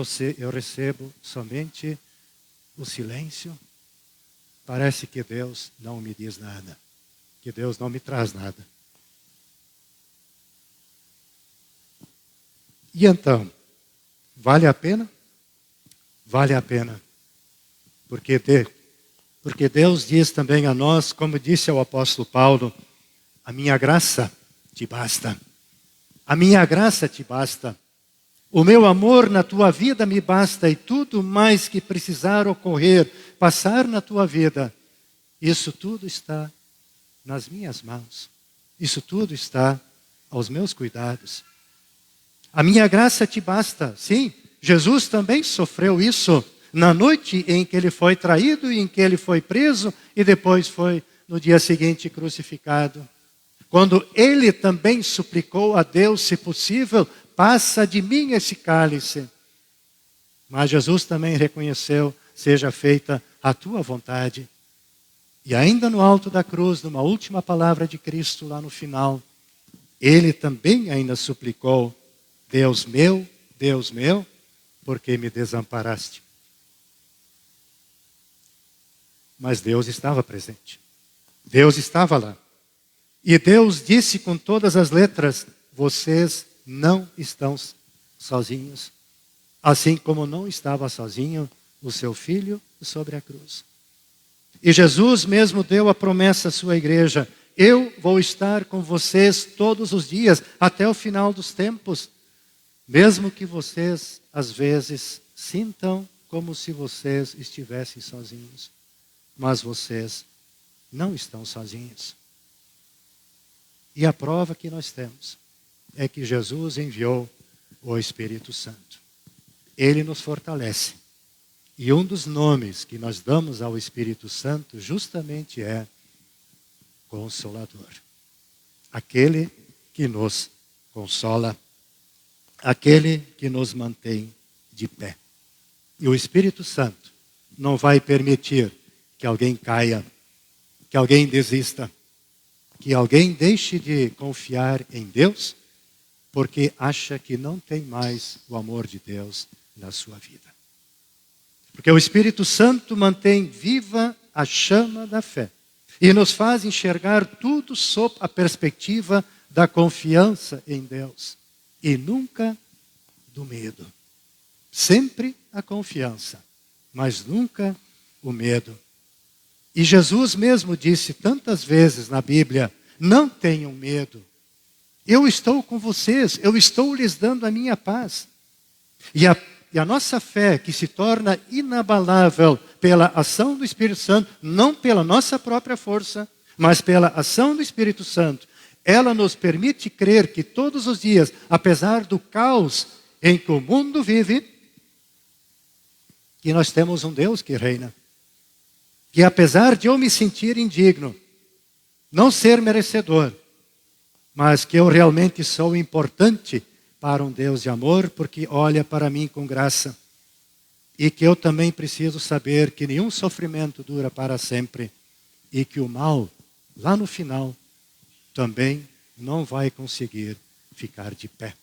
recebo somente o silêncio. Parece que Deus não me diz nada, que Deus não me traz nada. E então, vale a pena? Vale a pena. Porque Deus diz também a nós, como disse ao apóstolo Paulo, a minha graça te basta. A minha graça te basta. O meu amor na tua vida me basta e tudo mais que precisar ocorrer, passar na tua vida, isso tudo está nas minhas mãos. Isso tudo está aos meus cuidados. A minha graça te basta. Sim, Jesus também sofreu isso na noite em que ele foi traído e em que ele foi preso e depois foi no dia seguinte crucificado. Quando ele também suplicou a Deus, se possível, passa de mim esse cálice. Mas Jesus também reconheceu, seja feita a tua vontade. E ainda no alto da cruz, numa última palavra de Cristo lá no final, ele também ainda suplicou, Deus meu, por que me desamparaste? Mas Deus estava presente. Deus estava lá. E Deus disse com todas as letras, vocês não estão sozinhos. Assim como não estava sozinho o seu filho sobre a cruz. E Jesus mesmo deu a promessa à sua igreja, eu vou estar com vocês todos os dias, até o final dos tempos. Mesmo que vocês, às vezes, sintam como se vocês estivessem sozinhos. Mas vocês não estão sozinhos. E a prova que nós temos é que Jesus enviou o Espírito Santo. Ele nos fortalece. E um dos nomes que nós damos ao Espírito Santo justamente é Consolador. Aquele que nos consola. Aquele que nos mantém de pé. E o Espírito Santo não vai permitir que alguém caia, que alguém desista, que alguém deixe de confiar em Deus, porque acha que não tem mais o amor de Deus na sua vida. Porque o Espírito Santo mantém viva a chama da fé e nos faz enxergar tudo sob a perspectiva da confiança em Deus. E nunca do medo. Sempre a confiança, mas nunca o medo. E Jesus mesmo disse tantas vezes na Bíblia, não tenham medo. Eu estou com vocês, eu estou lhes dando a minha paz. E a nossa fé, que se torna inabalável pela ação do Espírito Santo, não pela nossa própria força, mas pela ação do Espírito Santo, ela nos permite crer que todos os dias, apesar do caos em que o mundo vive, que nós temos um Deus que reina. Que apesar de eu me sentir indigno, não ser merecedor, mas que eu realmente sou importante para um Deus de amor, porque olha para mim com graça. E que eu também preciso saber que nenhum sofrimento dura para sempre. E que o mal, lá no final, também não vai conseguir ficar de pé.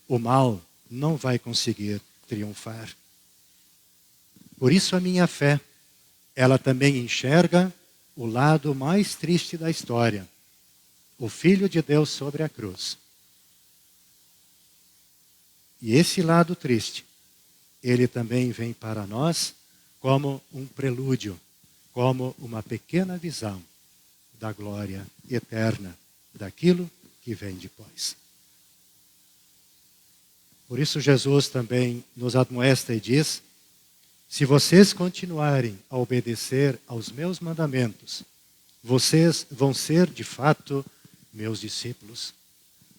O mal não vai conseguir triunfar. Por isso a minha fé, ela também enxerga o lado mais triste da história. O Filho de Deus sobre a cruz. E esse lado triste, ele também vem para nós como um prelúdio, como uma pequena visão da glória eterna, daquilo que vem depois. Por isso Jesus também nos admoesta e diz: se vocês continuarem a obedecer aos meus mandamentos, vocês vão ser de fato meus discípulos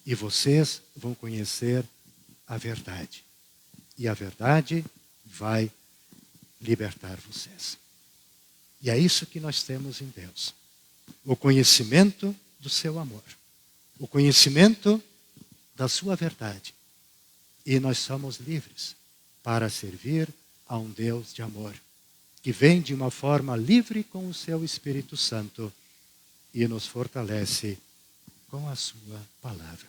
e vocês vão conhecer a verdade. E a verdade vai libertar vocês. E é isso que nós temos em Deus. O conhecimento do seu amor. O conhecimento da sua verdade. E nós somos livres para servir a um Deus de amor, que vem de uma forma livre com o seu Espírito Santo e nos fortalece com a sua palavra.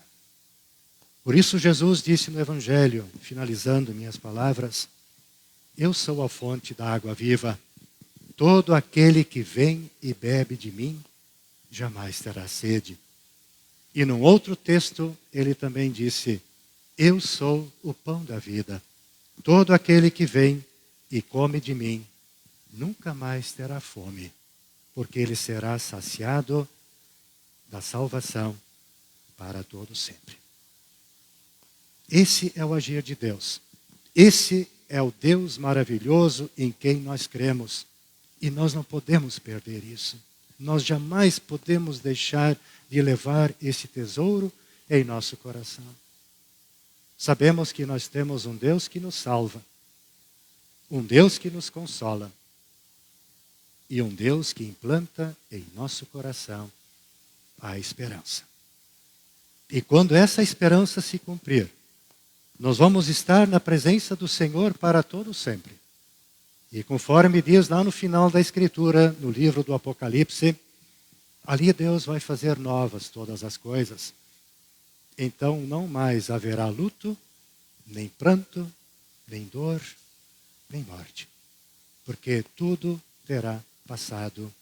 Por isso Jesus disse no Evangelho, finalizando minhas palavras: eu sou a fonte da água viva. Todo aquele que vem e bebe de mim jamais terá sede. E num outro texto ele também disse: eu sou o pão da vida. Todo aquele que vem e come de mim nunca mais terá fome, porque ele será saciado da salvação para todo sempre. Esse é o agir de Deus. Esse é o Deus maravilhoso em quem nós cremos. E nós não podemos perder isso. Nós jamais podemos deixar de levar esse tesouro em nosso coração. Sabemos que nós temos um Deus que nos salva, um Deus que nos consola e um Deus que implanta em nosso coração a esperança. E quando essa esperança se cumprir, nós vamos estar na presença do Senhor para todo sempre. E conforme diz lá no final da Escritura, no livro do Apocalipse, ali Deus vai fazer novas todas as coisas. Então não mais haverá luto, nem pranto, nem dor, nem morte. Porque tudo terá passado.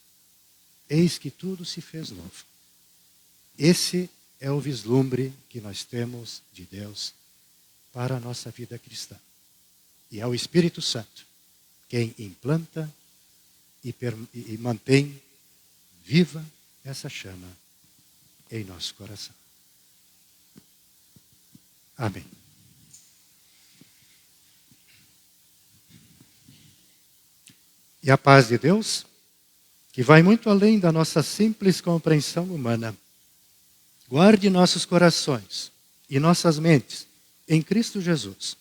Eis que tudo se fez novo. Esse é o vislumbre que nós temos de Deus para a nossa vida cristã. E é o Espírito Santo quem implanta e mantém viva essa chama em nosso coração. Amém. E a paz de Deus, que vai muito além da nossa simples compreensão humana, guarde nossos corações e nossas mentes em Cristo Jesus,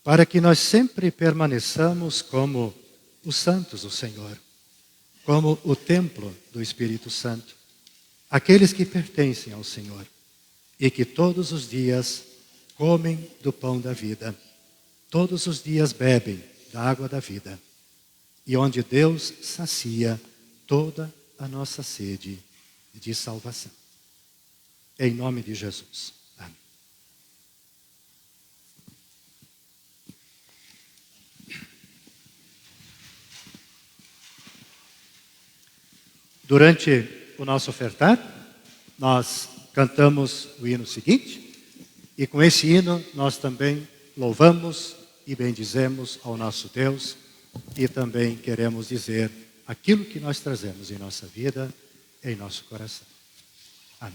para que nós sempre permaneçamos como os santos do Senhor, como o templo do Espírito Santo, aqueles que pertencem ao Senhor e que todos os dias comem do pão da vida, todos os dias bebem da água da vida, e onde Deus sacia toda a nossa sede de salvação. Em nome de Jesus. Amém. Durante o nosso ofertar, nós cantamos o hino seguinte, e com esse hino nós também louvamos e bendizemos ao nosso Deus, e também queremos dizer aquilo que nós trazemos em nossa vida, em nosso coração. Amém.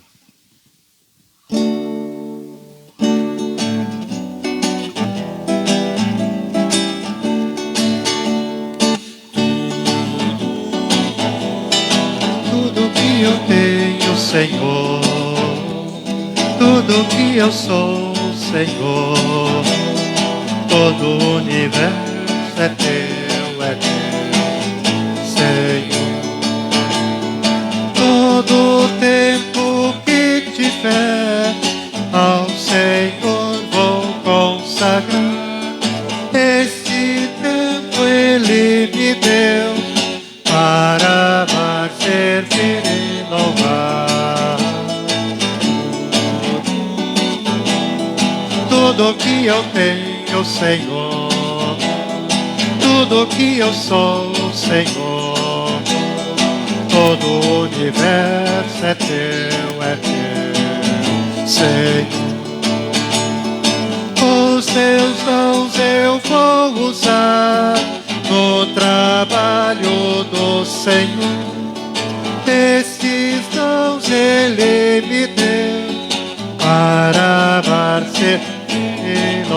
Tudo que eu tenho, Senhor, tudo que eu sou, Senhor, todo o universo é teu, Senhor. Todo o tempo que tiver ao Senhor vou consagrar. Esse tempo Ele me deu para amar, servir e louvar. Tudo que eu tenho, Senhor, tudo que eu sou, Senhor, todo o universo é teu, Senhor. Os teus dons eu vou usar no trabalho do Senhor. Esses dons Ele me deu para amar, servir e louvar.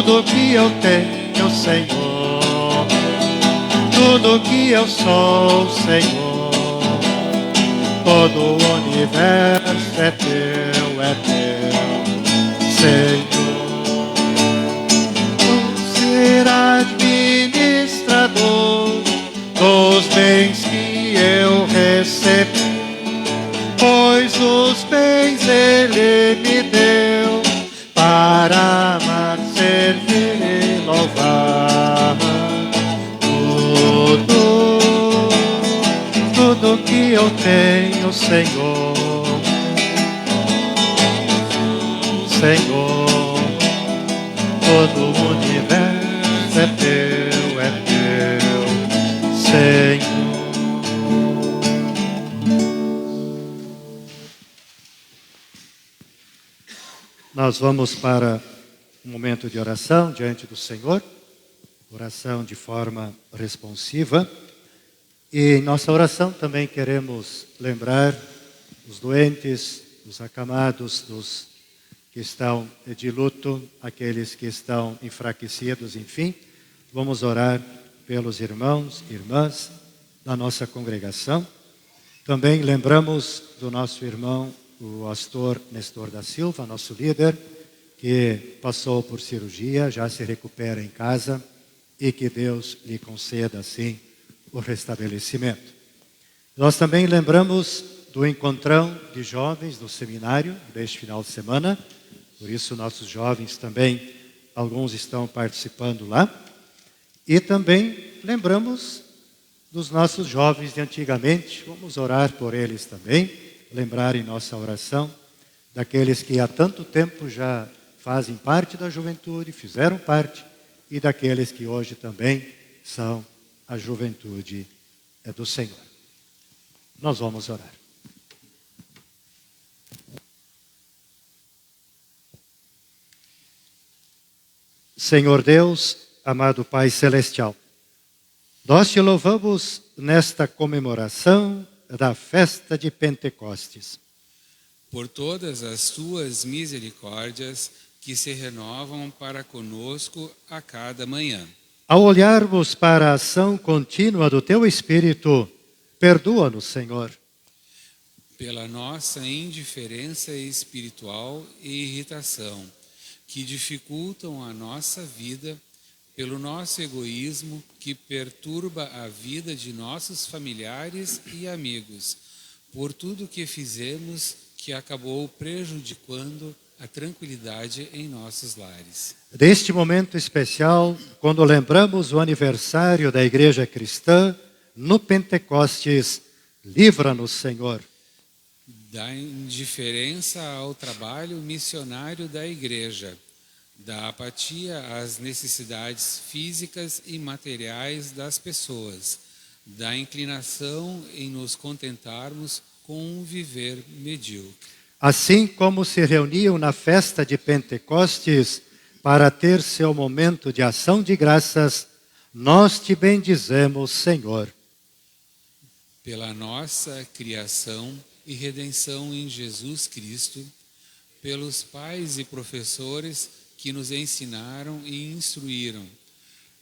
Tudo que eu tenho, Senhor, tudo que eu sou, Senhor, todo o universo é teu, Senhor. Tu serás administrador dos bens que eu recebi, pois os bens Ele me deu para amar, servir e louvar. Tudo que eu tenho, Senhor, Senhor, todo o universo é teu, Senhor. Nós vamos para um momento de oração diante do Senhor, oração de forma responsiva. E em nossa oração também queremos lembrar os doentes, os acamados, dos que estão de luto, aqueles que estão enfraquecidos, enfim. Vamos orar pelos irmãos e irmãs da nossa congregação. Também lembramos do nosso irmão, o pastor Nestor da Silva, nosso líder, que passou por cirurgia, já se recupera em casa e que Deus lhe conceda, assim, o restabelecimento. Nós também lembramos do encontrão de jovens do seminário deste final de semana, por isso nossos jovens também, alguns estão participando lá. E também lembramos dos nossos jovens de antigamente, vamos orar por eles também, lembrar em nossa oração daqueles que há tanto tempo já fazem parte da juventude, fizeram parte, e daqueles que hoje também são a juventude do Senhor. Nós vamos orar. Senhor Deus, amado Pai Celestial, nós te louvamos nesta comemoração da festa de Pentecostes. Por todas as tuas misericórdias que se renovam para conosco a cada manhã. Ao olharmos para a ação contínua do Teu Espírito, perdoa-nos, Senhor. Pela nossa indiferença espiritual e irritação, que dificultam a nossa vida, pelo nosso egoísmo, que perturba a vida de nossos familiares e amigos, por tudo que fizemos que acabou prejudicando a tranquilidade em nossos lares. Deste momento especial, quando lembramos o aniversário da Igreja Cristã, no Pentecostes, livra-nos, Senhor. Da indiferença ao trabalho missionário da Igreja, da apatia às necessidades físicas e materiais das pessoas, da inclinação em nos contentarmos com um viver medíocre. Assim como se reuniam na festa de Pentecostes para ter seu momento de ação de graças, nós te bendizemos, Senhor. Pela nossa criação e redenção em Jesus Cristo, pelos pais e professores que nos ensinaram e instruíram,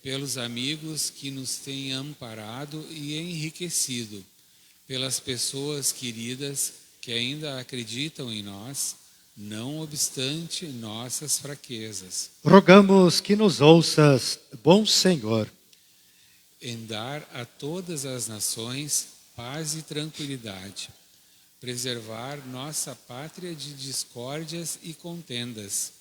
pelos amigos que nos têm amparado e enriquecido, pelas pessoas queridas que ainda acreditam em nós, não obstante nossas fraquezas. Rogamos que nos ouças, bom Senhor. Em dar a todas as nações paz e tranquilidade, preservar nossa pátria de discórdias e contendas,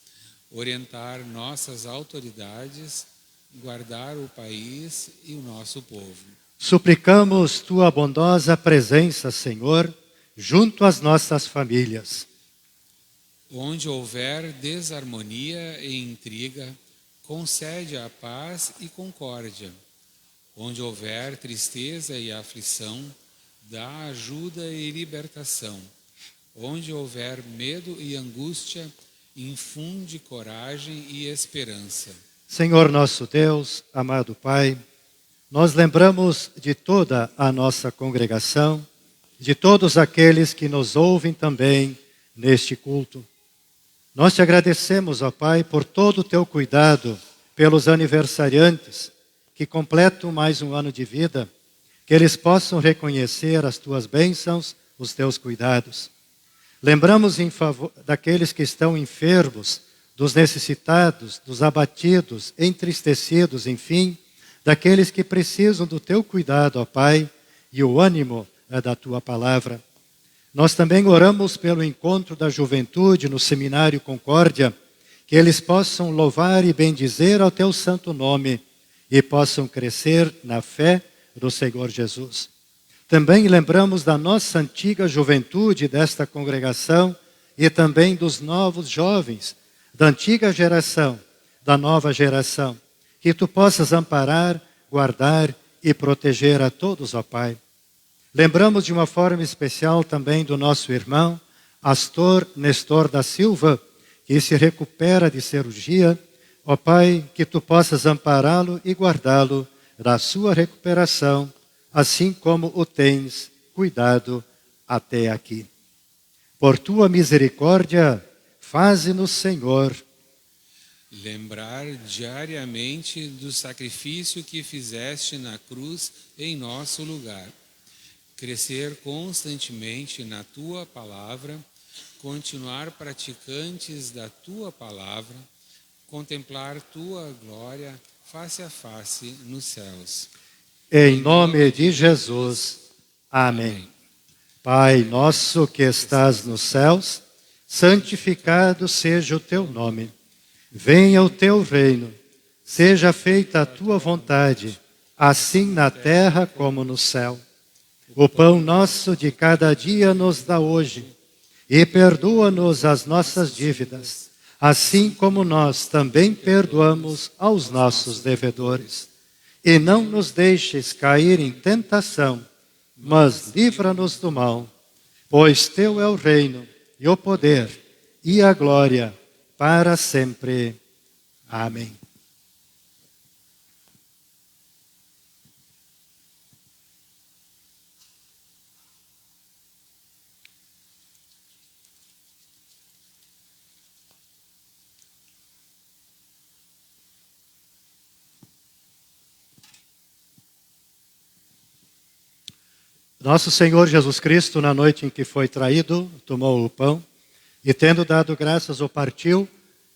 orientar nossas autoridades, guardar o país e o nosso povo. Suplicamos tua bondosa presença, Senhor, junto às nossas famílias. Onde houver desarmonia e intriga, concede a paz e concórdia. Onde houver tristeza e aflição, dá ajuda e libertação. Onde houver medo e angústia, infunde coragem e esperança. Senhor nosso Deus, amado Pai, nós lembramos de toda a nossa congregação, de todos aqueles que nos ouvem também neste culto. Nós te agradecemos, ó Pai, por todo o teu cuidado pelos aniversariantes que completam mais um ano de vida, que eles possam reconhecer as tuas bênçãos, os teus cuidados. Lembramos em favor daqueles que estão enfermos, dos necessitados, dos abatidos, entristecidos, enfim, daqueles que precisam do teu cuidado, ó Pai, e o ânimo da tua palavra. Nós também oramos pelo encontro da juventude no Seminário Concórdia, que eles possam louvar e bendizer ao teu santo nome e possam crescer na fé do Senhor Jesus. Também lembramos da nossa antiga juventude desta congregação e também dos novos jovens, da antiga geração, da nova geração, que tu possas amparar, guardar e proteger a todos, ó Pai. Lembramos de uma forma especial também do nosso irmão, Astor Nestor da Silva, que se recupera de cirurgia. Ó Pai, que tu possas ampará-lo e guardá-lo da sua recuperação, assim como o tens cuidado até aqui. Por tua misericórdia, faze-nos, Senhor, lembrar diariamente do sacrifício que fizeste na cruz em nosso lugar, crescer constantemente na tua palavra, continuar praticantes da tua palavra, contemplar tua glória face a face nos céus. em nome de Jesus. Amém. Pai nosso que estás nos céus, santificado seja o teu nome. Venha o teu reino, seja feita a tua vontade, assim na terra como no céu. O pão nosso de cada dia nos dá hoje, e perdoa-nos as nossas dívidas, assim como nós também perdoamos aos nossos devedores. E não nos deixes cair em tentação, mas livra-nos do mal, pois teu é o reino, e o poder, e a glória, para sempre. Amém. Nosso Senhor Jesus Cristo, na noite em que foi traído, tomou o pão e, tendo dado graças, o partiu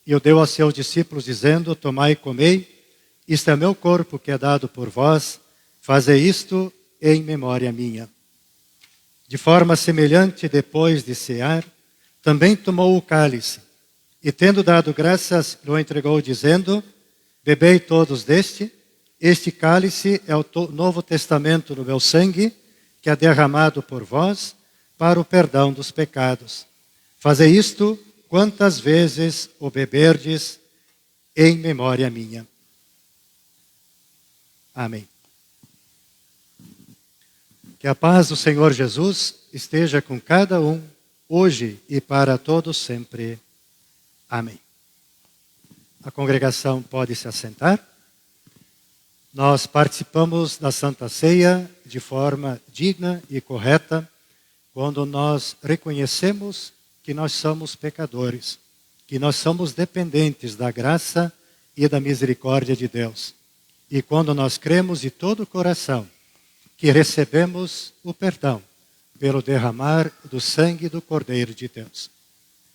e o deu aos seus discípulos, dizendo: tomai e comei, isto é meu corpo que é dado por vós, fazei isto em memória minha. De forma semelhante, depois de cear, também tomou o cálice e, tendo dado graças, o entregou, dizendo: bebei todos deste, este cálice é o novo testamento no meu sangue, que é derramado por vós para o perdão dos pecados. Fazei isto quantas vezes o beberdes em memória minha. Amém. Que a paz do Senhor Jesus esteja com cada um, hoje e para todos sempre. Amém. A congregação pode se assentar. Nós participamos da Santa Ceia de forma digna e correta, quando nós reconhecemos que nós somos pecadores, que nós somos dependentes da graça e da misericórdia de Deus. E quando nós cremos de todo o coração que recebemos o perdão pelo derramar do sangue do Cordeiro de Deus.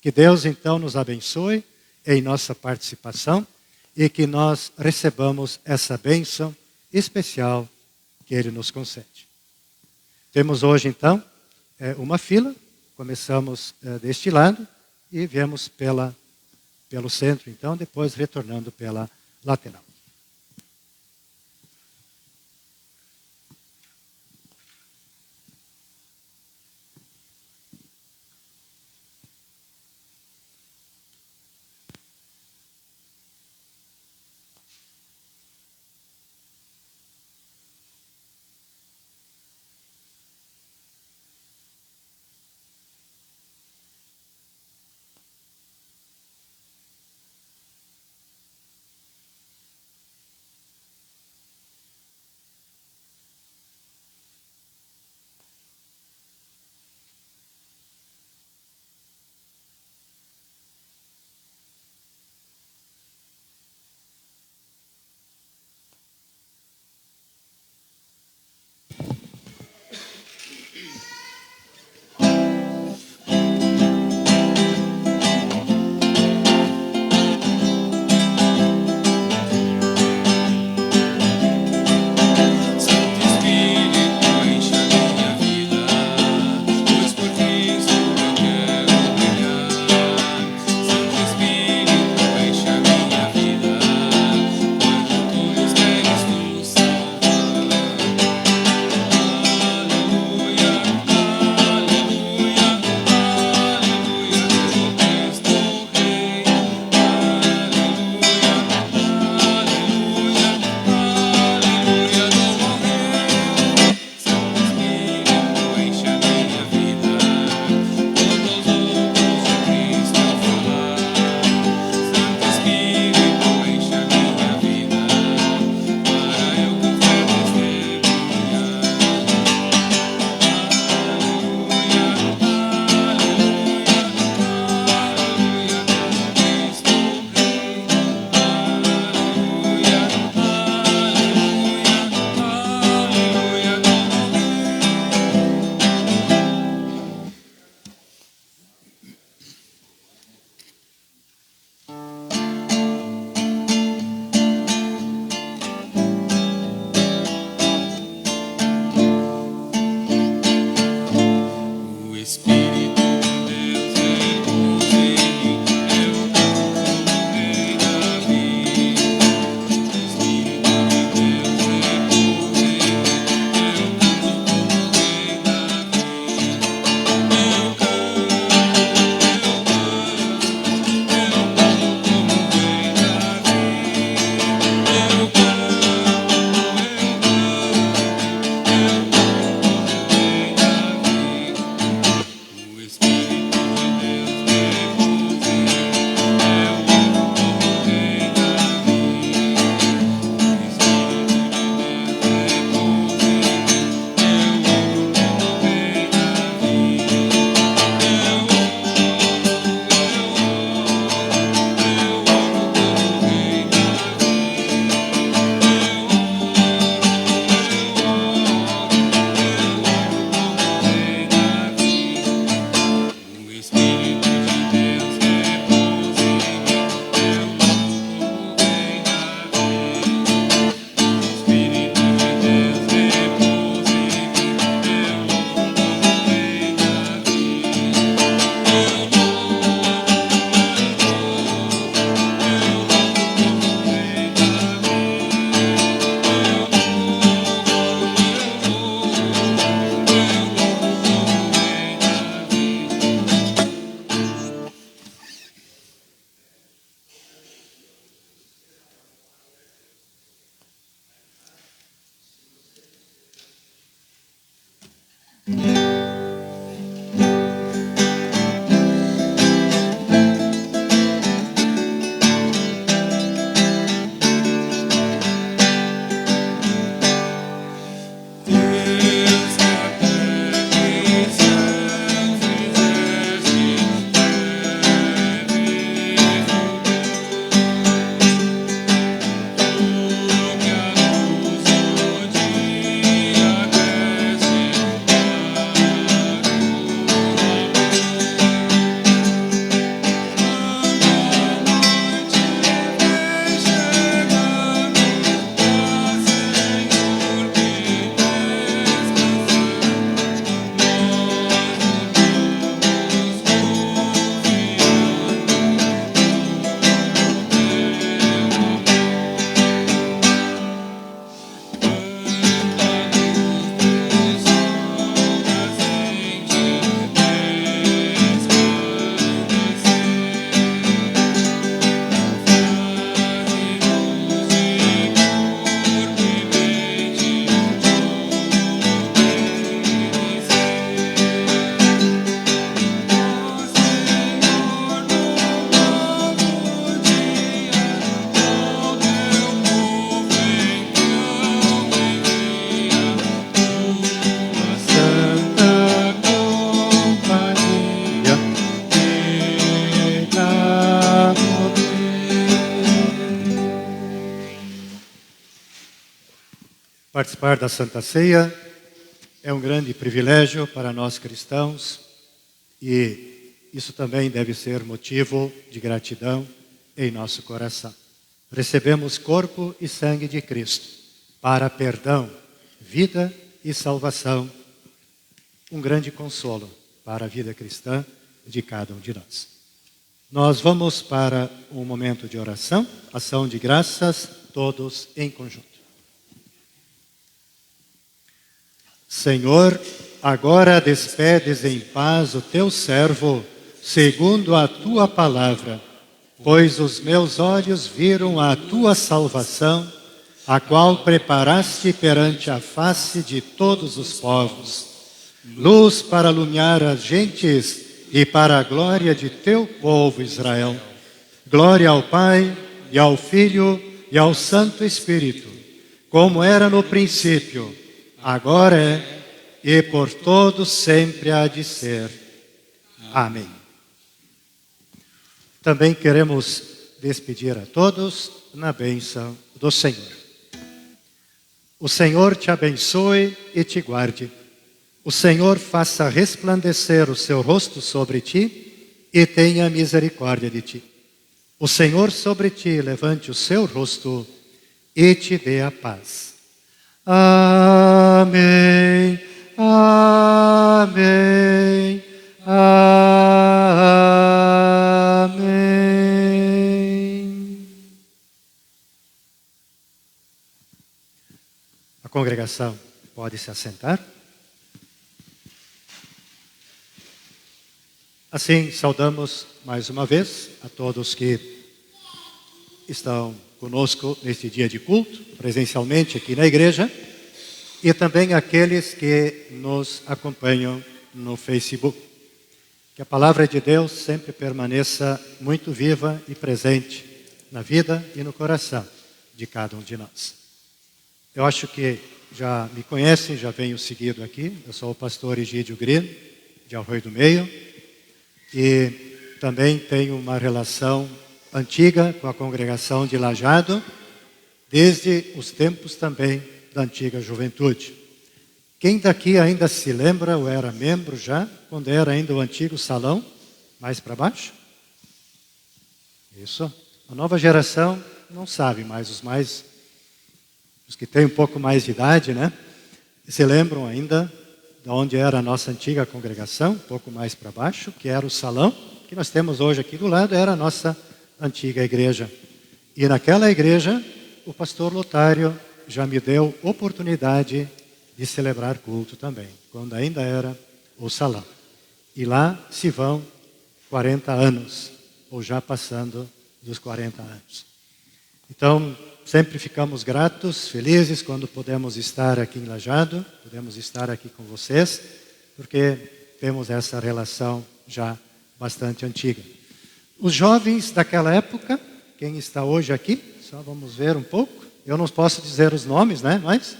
Que Deus então nos abençoe em nossa participação e que nós recebamos essa bênção especial que Ele nos concede. Temos hoje então uma fila, começamos deste lado e viemos pelo centro, então depois retornando pela lateral. Participar da Santa Ceia é um grande privilégio para nós cristãos e isso também deve ser motivo de gratidão em nosso coração. Recebemos corpo e sangue de Cristo para perdão, vida e salvação. Um grande consolo para a vida cristã de cada um de nós. Nós vamos para um momento de oração, ação de graças, todos em conjunto. Senhor, agora despedes em paz o teu servo, segundo a tua palavra, pois os meus olhos viram a tua salvação, a qual preparaste perante a face de todos os povos, luz para iluminar as gentes e para a glória de teu povo Israel. Glória ao Pai, e ao Filho, e ao Santo Espírito, como era no princípio, agora é, e por todos sempre há de ser. Amém. Também queremos despedir a todos na bênção do Senhor. O Senhor te abençoe e te guarde. O Senhor faça resplandecer o seu rosto sobre ti e tenha misericórdia de ti. O Senhor sobre ti levante o seu rosto e te dê a paz. Amém, amém, amém. A congregação pode se assentar. Assim, saudamos mais uma vez a todos que estão conosco neste dia de culto, presencialmente aqui na igreja, e também aqueles que nos acompanham no Facebook. Que a palavra de Deus sempre permaneça muito viva e presente na vida e no coração de cada um de nós. Eu acho que já me conhecem, já venho seguido aqui. Eu sou o pastor Egídio Grino, de Arroio do Meio, e também tenho uma relação antiga com a congregação de Lajeado, desde os tempos também da antiga juventude. Quem daqui ainda se lembra ou era membro já, quando era ainda o antigo salão, mais para baixo? Isso. A nova geração não sabe, mas os que têm um pouco mais de idade, né? Se lembram ainda de onde era a nossa antiga congregação, um pouco mais para baixo, que era o salão, que nós temos hoje aqui do lado, era a nossa antiga igreja. E naquela igreja, o pastor Lotário já me deu oportunidade de celebrar culto também, quando ainda era o salão. E lá se vão 40 anos, ou já passando dos 40 anos. Então, sempre ficamos gratos, felizes quando podemos estar aqui em Lajeado, podemos estar aqui com vocês, porque temos essa relação já bastante antiga. Os jovens daquela época, quem está hoje aqui, só vamos ver um pouco. Eu não posso dizer os nomes, né? Mas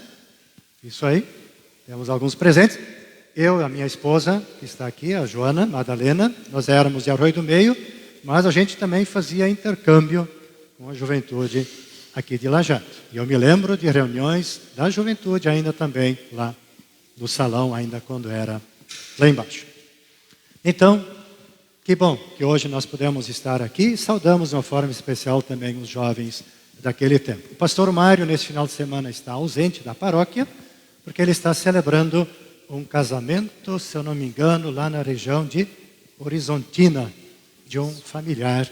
isso aí, temos alguns presentes. Eu e a minha esposa, que está aqui, a Joana Madalena, nós éramos de Arroio do Meio, mas a gente também fazia intercâmbio com a juventude aqui de Lajeado. E eu me lembro de reuniões da juventude ainda também lá no salão, ainda quando era lá embaixo. Então, que bom que hoje nós podemos estar aqui e saudamos de uma forma especial também os jovens daquele tempo. O pastor Mário, nesse final de semana, está ausente da paróquia, porque ele está celebrando um casamento, se eu não me engano, lá na região de Horizontina, de um familiar,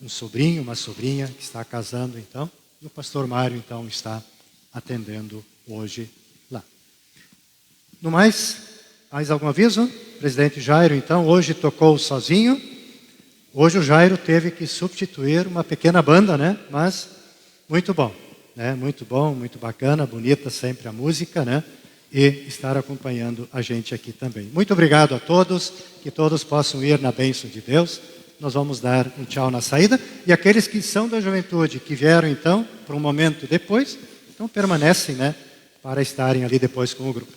um sobrinho, uma sobrinha que está casando então. E o pastor Mário, então, está atendendo hoje lá. No mais algum aviso? O presidente Jairo, então, hoje tocou sozinho. Hoje o Jairo teve que substituir uma pequena banda, né? Mas muito bom, né? Muito bom, muito bacana, bonita sempre a música, né? E estar acompanhando a gente aqui também. Muito obrigado a todos, que todos possam ir na bênção de Deus. Nós vamos dar um tchau na saída. E aqueles que são da juventude, que vieram então, para um momento depois, então permanecem, né? Para estarem ali depois com o grupo.